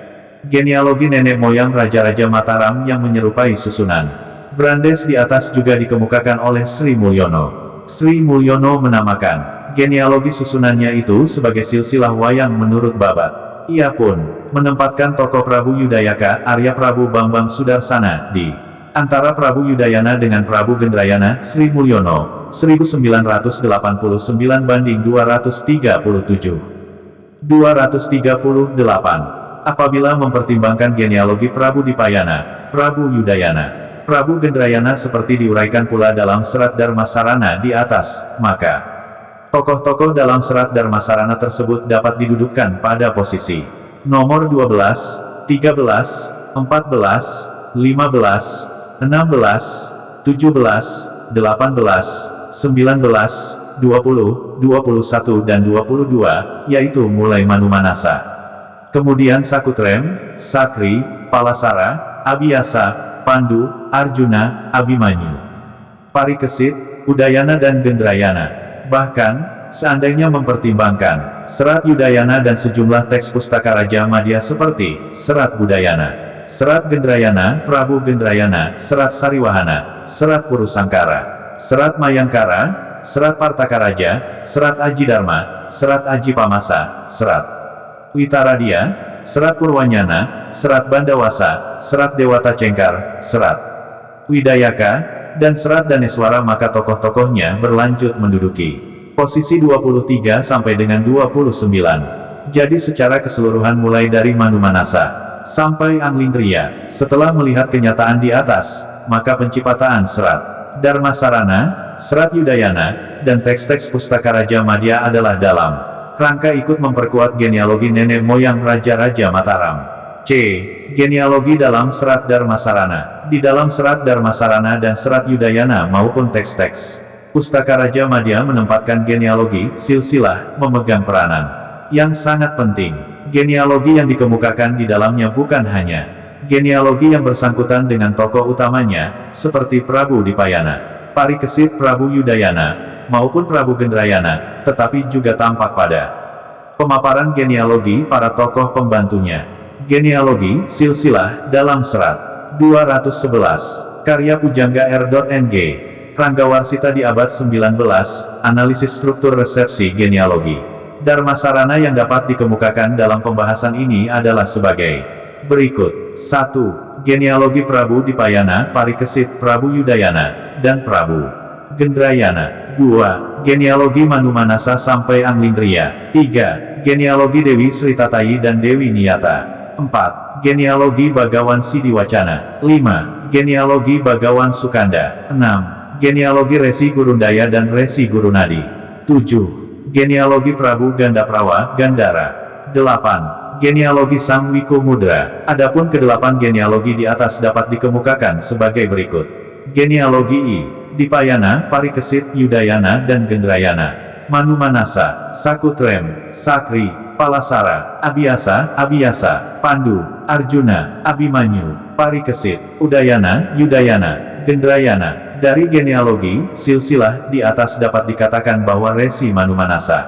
Genealogi nenek moyang Raja-Raja Mataram yang menyerupai susunan Brandes di atas juga dikemukakan oleh Sri Mulyono. Sri Mulyono menamakan genealogi susunannya itu sebagai silsilah wayang menurut babat. Ia pun menempatkan tokoh Prabu Yudayaka, Arya Prabu Bambang Sudarsana di antara Prabu Yudayana dengan Prabu Gendrayana. Sri Mulyono 1989 banding 237. 238. Apabila mempertimbangkan genealogi Prabu Dipayana, Prabu Yudayana, Prabu Gendrayana seperti diuraikan pula dalam serat Darmasarana di atas, maka tokoh-tokoh dalam serat Darmasarana tersebut dapat didudukkan pada posisi nomor 12, 13, 14, 15, 16, 17, 18, 19, 20, 21 dan 22, yaitu mulai Manumanasa. Kemudian Sakutrem, Sakri, Palasara, Abiasa, Pandu, Arjuna, Abimanyu, Parikesit, Udayana dan Gendrayana. Bahkan, seandainya mempertimbangkan serat Yudayana dan sejumlah teks pustaka Raja Madya seperti serat Budayana, serat Gendrayana, Prabu Gendrayana, serat Sariwahana, serat Purusangkara, serat Mayangkara, serat Partakaraja, serat Aji Dharma, serat Aji Pamasa, serat Witaradia, serat Purwanyana, serat Bandawasa, serat Dewata Cengkar, serat Widayaka, dan serat Daneswara, maka tokoh-tokohnya berlanjut menduduki posisi 23 sampai dengan 29. Jadi secara keseluruhan mulai dari Manumanasa sampai Anglingriya. Setelah melihat kenyataan di atas, maka pencipataan serat Darmasarana, serat Yudayana, dan teks-teks pustaka Raja Madya adalah dalam rangka ikut memperkuat genealogi nenek moyang Raja-Raja Mataram. C. Genealogi dalam serat Darmasarana. Di dalam serat Darmasarana dan serat Yudayana maupun teks-teks pustaka Raja Madya menempatkan genealogi, silsilah, memegang peranan yang sangat penting. Genealogi yang dikemukakan di dalamnya bukan hanya genealogi yang bersangkutan dengan tokoh utamanya, seperti Prabu Dipayana, Parikesit, Prabu Yudayana, maupun Prabu Gendrayana, tetapi juga tampak pada pemaparan genealogi para tokoh pembantunya. Genealogi, silsilah, dalam serat 211. Karya Pujangga R.Ng. Ranggawarsita di abad 19, analisis struktur resepsi genealogi. Dharmasarana yang dapat dikemukakan dalam pembahasan ini adalah sebagai berikut. 1. Genealogi Prabu Dipayana, Parikesit, Prabu Yudayana, dan Prabu Gendrayana. 2. Genealogi Manumanasa sampai Anglindriya. 3. Genealogi Dewi Sritatayi dan Dewi Niyata. 4. Genealogi Bagawan Sidiwacana. 5. Genealogi Bagawan Sukanda. 6. Genealogi Resi Gurundaya dan Resi Gurunadi. 7. Genealogi Prabu Gandaprawa, Gandara. 8. Genealogi Sang Wiko Mudra. Adapun kedelapan genealogi di atas dapat dikemukakan sebagai berikut. Genealogi I. Dipayana, Parikesit, Yudayana dan Gendrayana. Manumanasa, Sakutrem, Sakri, Palasara, Abiyasa, Pandu, Arjuna, Abimanyu, Parikesit, Udayana, Yudayana, Gendrayana. Dari genealogi, silsilah, di atas dapat dikatakan bahwa Resi Manumanasa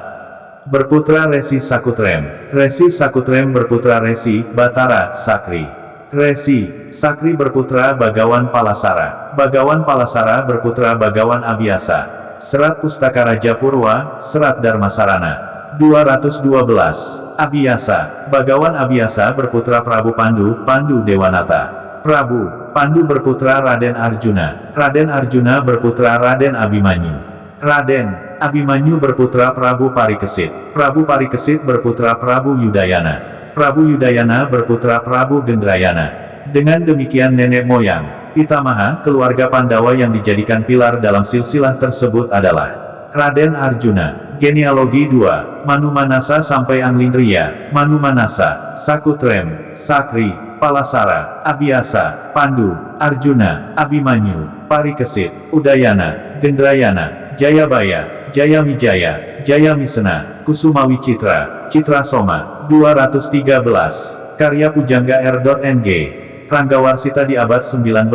berputra Resi Sakutrem. Resi Sakutrem berputra Resi Batara Sakri. Resi Sakri berputra Bagawan Palasara. Bagawan Palasara berputra Bagawan Abiyasa. Serat Pustaka Raja Purwa, Serat Dharmasarana. 212. Abiyasa. Bagawan Abiyasa berputra Prabu Pandu, Pandu Dewanata. Prabu Pandu berputra Raden Arjuna. Raden Arjuna berputra Raden Abimanyu. Raden Abimanyu berputra Prabu Parikesit. Prabu Parikesit berputra Prabu Yudayana. Prabu Yudayana berputra Prabu Gendrayana. Dengan demikian nenek moyang, pitamaha, keluarga Pandawa yang dijadikan pilar dalam silsilah tersebut adalah Raden Arjuna. Genealogi 2. Manumanasa sampai Anglindriya. Manumanasa, Sakutrem, Sakri, Palasara, Abiyasa, Pandu, Arjuna, Abimanyu, Parikesit, Udayana, Gendrayana, Jayabaya, Jayamijaya, Jayamisena, Kusumawi Citra, Citrasoma. 213. Karya Pujangga R.Ng. Ranggawarsita di abad 19,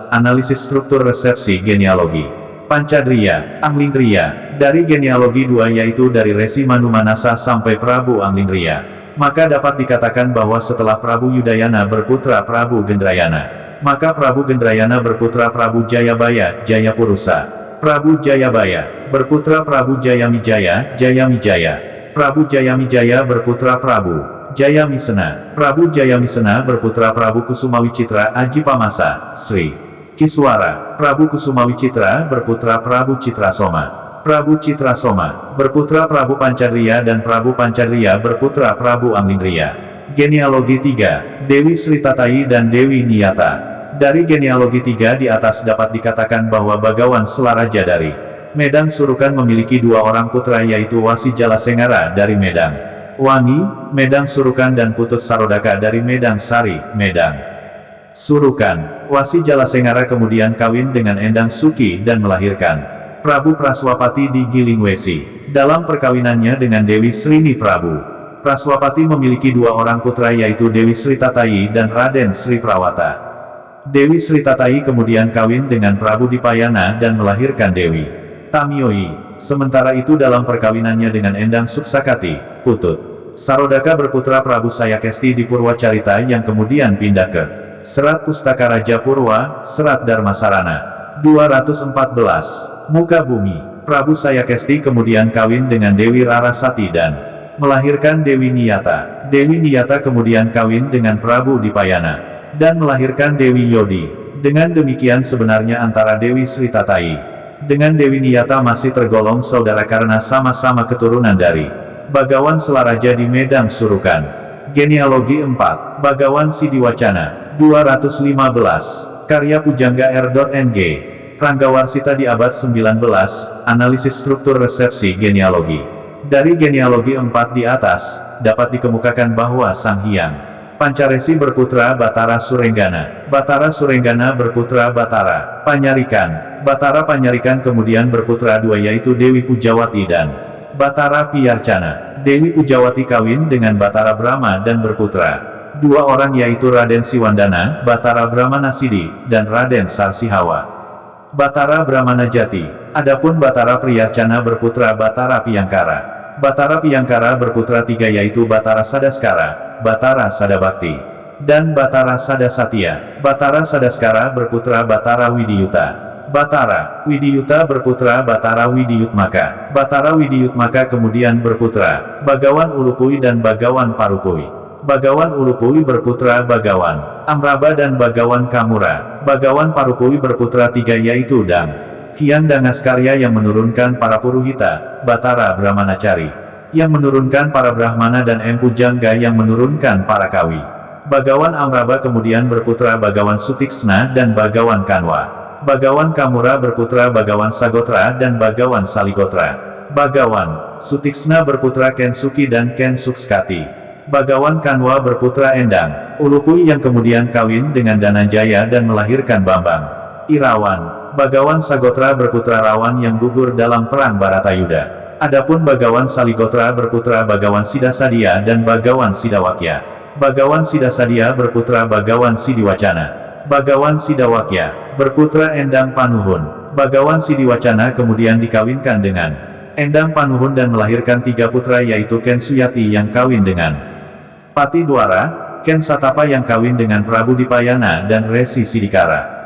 analisis struktur resepsi genealogi. Pancadriya, Anglindriya. Dari genealogi 2 yaitu dari Resi Manumanasa sampai Prabu Anglindriya. Maka dapat dikatakan bahwa setelah Prabu Yudayana berputra Prabu Gendrayana, maka Prabu Gendrayana berputra Prabu Jayabaya, Jayapurusa. Prabu Jayabaya berputra Prabu Jayamijaya, Jayamijaya. Prabu Jayamijaya berputra Prabu Jayamisena. Prabu Jayamisena berputra Prabu Kusumawi Citra Ajipamasa, Sri Kiswara. Prabu Kusumawi Citra berputra Prabu Citrasoma. Prabu Citrasoma berputra Prabu Pancadriya dan Prabu Pancadriya berputra Prabu Anglindriya. Genealogi 3. Dewi Sritatayi dan Dewi Niyata. Dari genealogi 3 di atas dapat dikatakan bahwa Bagawan Selaraja dari Medang Surukan memiliki 2 orang putra yaitu Wasi Jalasengara dari Medang Wangi, Medang Surukan dan Putut Sarodaka dari Medang Sari, Medang Surukan. Wasi Jalasengara kemudian kawin dengan Endang Suki dan melahirkan Prabu Praswapati di Gilingwesi. Dalam perkawinannya dengan Dewi Srini Prabu Praswapati memiliki 2 orang putra yaitu Dewi Sritatayi dan Raden Sri Prawata. Dewi Sritatayi kemudian kawin dengan Prabu Dipayana dan melahirkan Dewi Tamioyi. Sementara itu dalam perkawinannya dengan Endang Suksakati, Putut Sarodaka berputra Prabu Sayakesti di Purwacarita yang kemudian pindah ke Serat Pustaka Raja Purwa, Serat Dharmasarana. 214. Muka Bumi. Prabu Sayakesti kemudian kawin dengan Dewi Rarasati dan melahirkan Dewi Niyata. Dewi Niyata kemudian kawin dengan Prabu Dipayana dan melahirkan Dewi Yodi. Dengan demikian sebenarnya antara Dewi Sritatayi dengan Dewi Niyata masih tergolong saudara karena sama-sama keturunan dari Bagawan Selaraja di Medang Surukan. Genealogi 4. Bagawan Sidiwacana. 215. Karya Pujangga R.Ng. Ranggawarsita di abad 19, analisis struktur resepsi genealogi. Dari genealogi 4 di atas, dapat dikemukakan bahwa Sang Hyang Pancaresi berputra Batara Surenggana. Batara Surenggana berputra Batara Panyarikan. Batara Panyarikan kemudian berputra 2 yaitu Dewi Pujawati dan Batara Piyarcana. Dewi Pujawati kawin dengan Batara Brahma dan berputra 2 orang yaitu Raden Siwandana, Batara Brahmanasidi, dan Raden Sarsihawa. Batara Brahmana Jati. Adapun Batara Priyarcana berputra Batara Piyangkara. Batara Piyangkara berputra 3 yaitu Batara Sadaskara, Batara Sadabakti, dan Batara Sadasatya. Batara Sadaskara berputra Batara Widiyuta. Batara Widiyuta berputra Batara Widiyutmaka. Batara Widiyutmaka kemudian berputra Bagawan Ulupui dan Bagawan Parupui. Bagawan Ulupui berputra Bagawan Amraba dan Bagawan Kamura. Bagawan Parupui berputra tiga yaitu Dang Hyang Dangaskarya yang menurunkan para Puruhita, Batara Brahmanacari yang menurunkan para Brahmana, dan Empu Jangga yang menurunkan para Kawi. Bagawan Amraba kemudian berputra Bagawan Sutiksna dan Bagawan Kanwa. Bagawan Kamura berputra Bagawan Sagotra dan Bagawan Saligotra. Bagawan Sutiksna berputra Kensuki dan Kensukskati. Bagawan Kanwa berputra Endang Ulupui yang kemudian kawin dengan Dananjaya dan melahirkan Bambang Irawan. Bagawan Sagotra berputra Rawan yang gugur dalam perang Baratayuda. Adapun Bagawan Saligotra berputra Bagawan Sidasadia dan Bagawan Sidawakya. Bagawan Sidasadia berputra Bagawan Sidiwacana. Bagawan Sidawakya berputra Endang Panuhun. Bagawan Sidiwacana kemudian dikawinkan dengan Endang Panuhun dan melahirkan tiga putra yaitu Ken Suyati yang kawin dengan Pati Dwara, Ken Satapa yang kawin dengan Prabu Dipayana, dan Resi Sidikara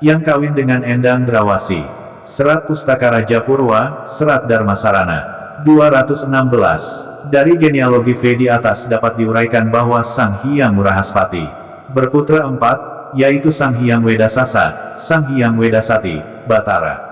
yang kawin dengan Endang Drawasi. Serat Pustaka Raja Purwa, Serat Dharmasarana 216. Dari genealogi V di atas dapat diuraikan bahwa Sang Hyang Murahaspati berputra empat, yaitu Sang Hyang Wedasasa, Sang Hyang Wedasati, Batara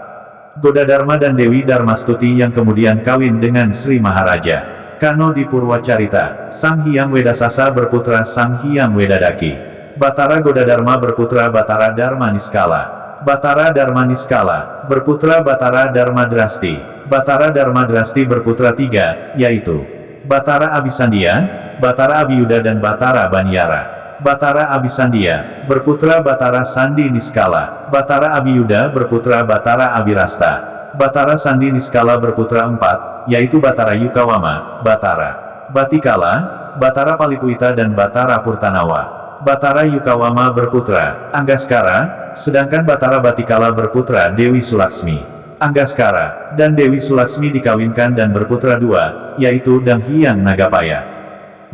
Godadharma dan Dewi Darmastuti yang kemudian kawin dengan Sri Maharaja Kano di Purwacarita. Sang Hyang Wedasasa berputra Sang Hyang Wedadaki. Batara Godadharma berputra Batara Dharmaniskala. Batara Dharmaniskala berputra Batara Dharmadrasti. Batara Dharmadrasti berputra tiga, yaitu Batara Abisandia, Batara Abiyuda dan Batara Banyara. Batara Abisandia berputra Batara Sandi Niskala. Batara Abiyuda berputra Batara Abirasta. Batara Sandi Niskala berputra empat, yaitu Batara Yukawama, Batara Batikala, Batara Palipuita dan Batara Purtanawa. Batara Yukawama berputra Anggaskara, sedangkan Batara Batikala berputra Dewi Sulaksmi. Anggaskara dan Dewi Sulaksmi dikawinkan dan berputra dua, yaitu Dang Hyang Nagapaya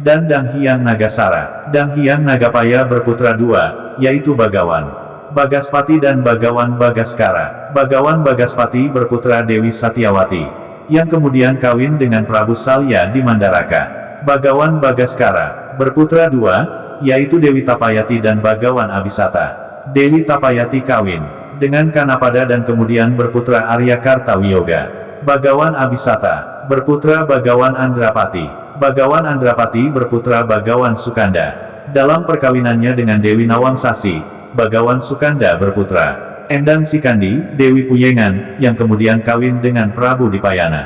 dan Dang Hyang Nagasara. Dang Hyang Nagapaya berputra dua, yaitu Bagawan Bagaspati dan Bagawan Bagaskara. Bagawan Bagaspati berputra Dewi Satyawati, yang kemudian kawin dengan Prabu Salya di Mandaraka. Bagawan Bagaskara berputra dua, yaitu Dewi Tapayati dan Bagawan Abisata. Dewi Tapayati kawin dengan Kanapada dan kemudian berputra Arya Kartawiyoga. Bagawan Abisata berputra Bagawan Andrapati. Bagawan Andrapati berputra Bagawan Sukanda. Dalam perkawinannya dengan Dewi Nawangsasi, Bagawan Sukanda berputra Endang Sikandi, Dewi Puyengan, yang kemudian kawin dengan Prabu Dipayana.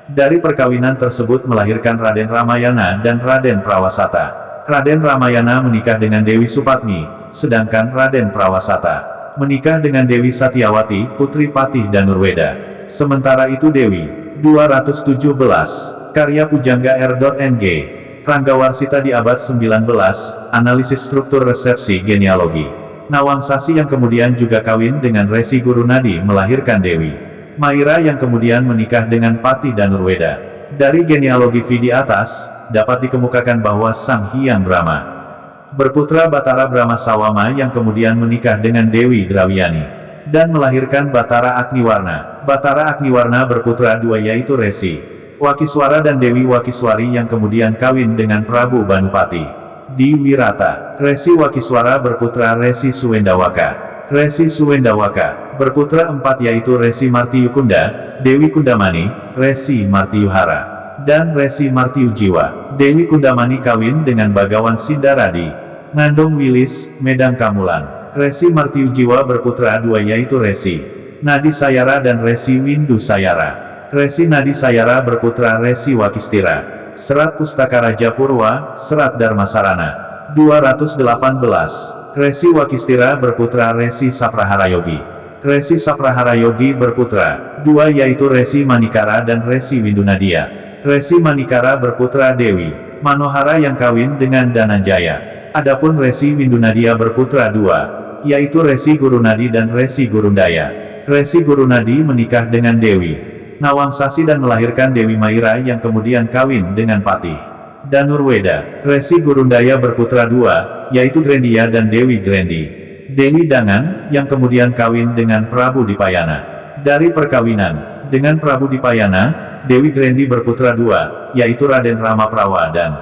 Dari perkawinan tersebut melahirkan Raden Ramayana dan Raden Prawasata. Raden Ramayana menikah dengan Dewi Supatmi, sedangkan Raden Prawasata menikah dengan Dewi Satyawati, putri Patih Danurweda. Sementara itu Dewi 217, karya Pujangga R.Ng. Ranggawarsita di abad 19, analisis struktur resepsi genealogi. Nawangsasi yang kemudian juga kawin dengan Resi Gurunadi melahirkan Dewi Maira yang kemudian menikah dengan Patih Danurweda. Dari genealogi V di atas, dapat dikemukakan bahwa Sang Hyang Brahma berputra Batara Brahma Sawama yang kemudian menikah dengan Dewi Drawiyani dan melahirkan Batara Agniwarna. Batara Agniwarna berputra dua yaitu Resi Wakiswara dan Dewi Wakiswari yang kemudian kawin dengan Prabu Banupati di Wirata. Resi Wakiswara berputra Resi Suwendawaka. Resi Suwendawaka berputra empat yaitu Resi Martiyukunda, Dewi Kundamani, Resi Martiyuhara, dan Resi Martiyujiwa. Dewi Kundamani kawin dengan Bagawan Sindaradi, Ngandong Wilis, Medang Kamulan. Resi Martiyujiwa berputra dua yaitu Resi Nadi Sayara dan Resi Windu Sayara. Resi Nadi Sayara berputra Resi Wakistira. Serat Pustaka Raja Purwa, Serat Dharmasarana 218. Resi Wakistira berputra Resi Sapraharayogi. Resi Sapraharayogi berputra dua yaitu Resi Manikara dan Resi Windunadia. Resi Manikara berputra Dewi Manohara yang kawin dengan Dananjaya. Adapun Resi Windunadia berputra dua, yaitu Resi Gurunadi dan Resi Gurundaya. Resi Gurunadi menikah dengan Dewi Nawangsasi dan melahirkan Dewi Maira yang kemudian kawin dengan Patih Danurweda. Resi Gurundaya berputra dua, yaitu Grendia dan Dewi Grendi. Dewi Dangan, yang kemudian kawin dengan Prabu Dipayana. Dari perkawinan dengan Prabu Dipayana, Dewi Grendi berputra dua, yaitu Raden Ramaprawa dan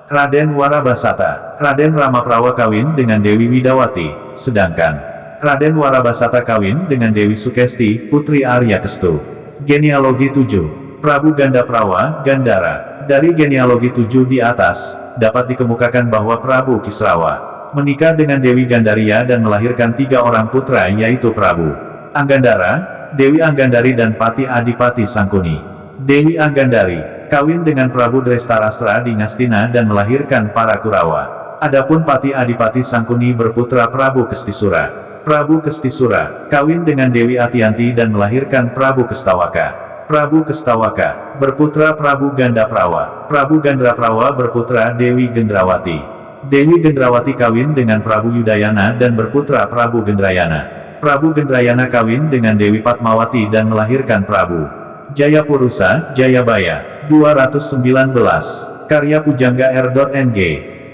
Raden Warabasata. Raden Ramaprawa kawin dengan Dewi Widawati, sedangkan Raden Warabasata kawin dengan Dewi Sukesti, putri Arya Kestu. Genealogi 7. Prabu Gandaprawa, Gandara. Dari genealogi 7 di atas, dapat dikemukakan bahwa Prabu Kisrawa menikah dengan Dewi Gandaria dan melahirkan 3 orang putra, yaitu Prabu Anggandara, Dewi Anggandari dan Pati Adipati Sangkuni. Dewi Anggandari kawin dengan Prabu Drestarastra di Ngastina dan melahirkan para Kurawa. Adapun Pati Adipati Sangkuni berputra Prabu Kestisura. Prabu Kestisura kawin dengan Dewi Atianti dan melahirkan Prabu Kestawaka. Prabu Kestawaka berputra Prabu Gandaprawa. Prabu Gandaprawa berputra Dewi Gendrawati. Dewi Gendrawati kawin dengan Prabu Yudayana dan berputra Prabu Gendrayana. Prabu Gendrayana kawin dengan Dewi Padmawati dan melahirkan Prabu Jayapurusa, Jayabaya. 219. Karya Pujangga R.Ng.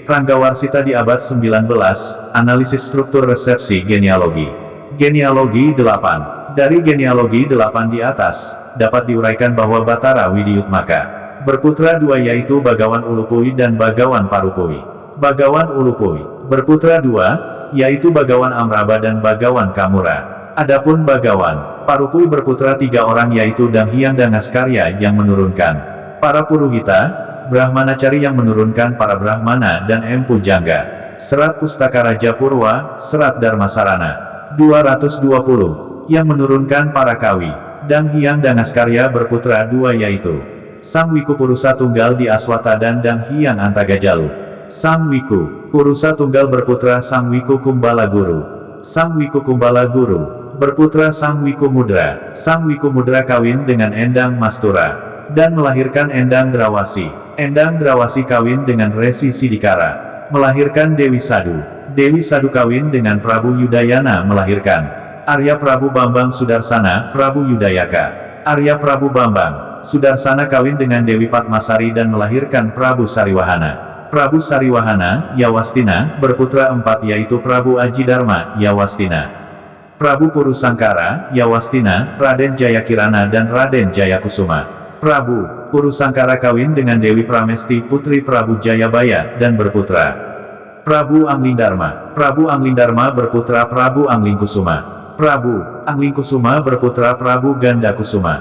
Ranggawarsita di abad 19, analisis struktur resepsi genealogi. Genealogi 8. Dari genealogi 8 di atas, dapat diuraikan bahwa Batara Widiutmaka berputra dua, yaitu Bagawan Ulupui dan Bagawan Parupui. Bagawan Ulupui berputra dua, yaitu Bagawan Amraba dan Bagawan Kamura. Adapun Bagawan Parupui berputra 3 orang, yaitu Danghyang Dangaskarya yang menurunkan para Puruhita, Brahmanacari yang menurunkan para Brahmana, dan Empu Jangga. Serat Pustaka Raja Purwa, Serat Dharmasarana. 220. Yang menurunkan para Kawi. Danghyang Dangaskarya berputra 2, yaitu Sang Wiku Purusa Tunggal di Aswata dan Danghyang Antagajalu. Sang Wiku Purusa Tunggal berputra Sang Wiku Kumbala Guru. Sang Wiku Kumbala Guru berputra Sang Wiku Mudra. Sang Wiku Mudra kawin dengan Endang Mastura dan melahirkan Endang Drawasi. Endang Drawasi kawin dengan Resi Sidikara, melahirkan Dewi Sadu. Dewi Sadu kawin dengan Prabu Yudayana, melahirkan Arya Prabu Bambang Sudarsana, Prabu Yudayaka. Arya Prabu Bambang Sudarsana kawin dengan Dewi Padmasari dan melahirkan Prabu Sariwahana. Prabu Sariwahana, Yawastina, berputra 4, yaitu Prabu Ajidharma, Yawastina. Prabu Purusangkara, Yawastina, Raden Jayakirana dan Raden Jayakusuma. Prabu Purusangkara kawin dengan Dewi Pramesti, putri Prabu Jayabaya, dan berputra Prabu Anglingdarma. Prabu Anglingdarma berputra Prabu Anglingkusuma. Prabu Anglingkusuma berputra Prabu Gandakusuma.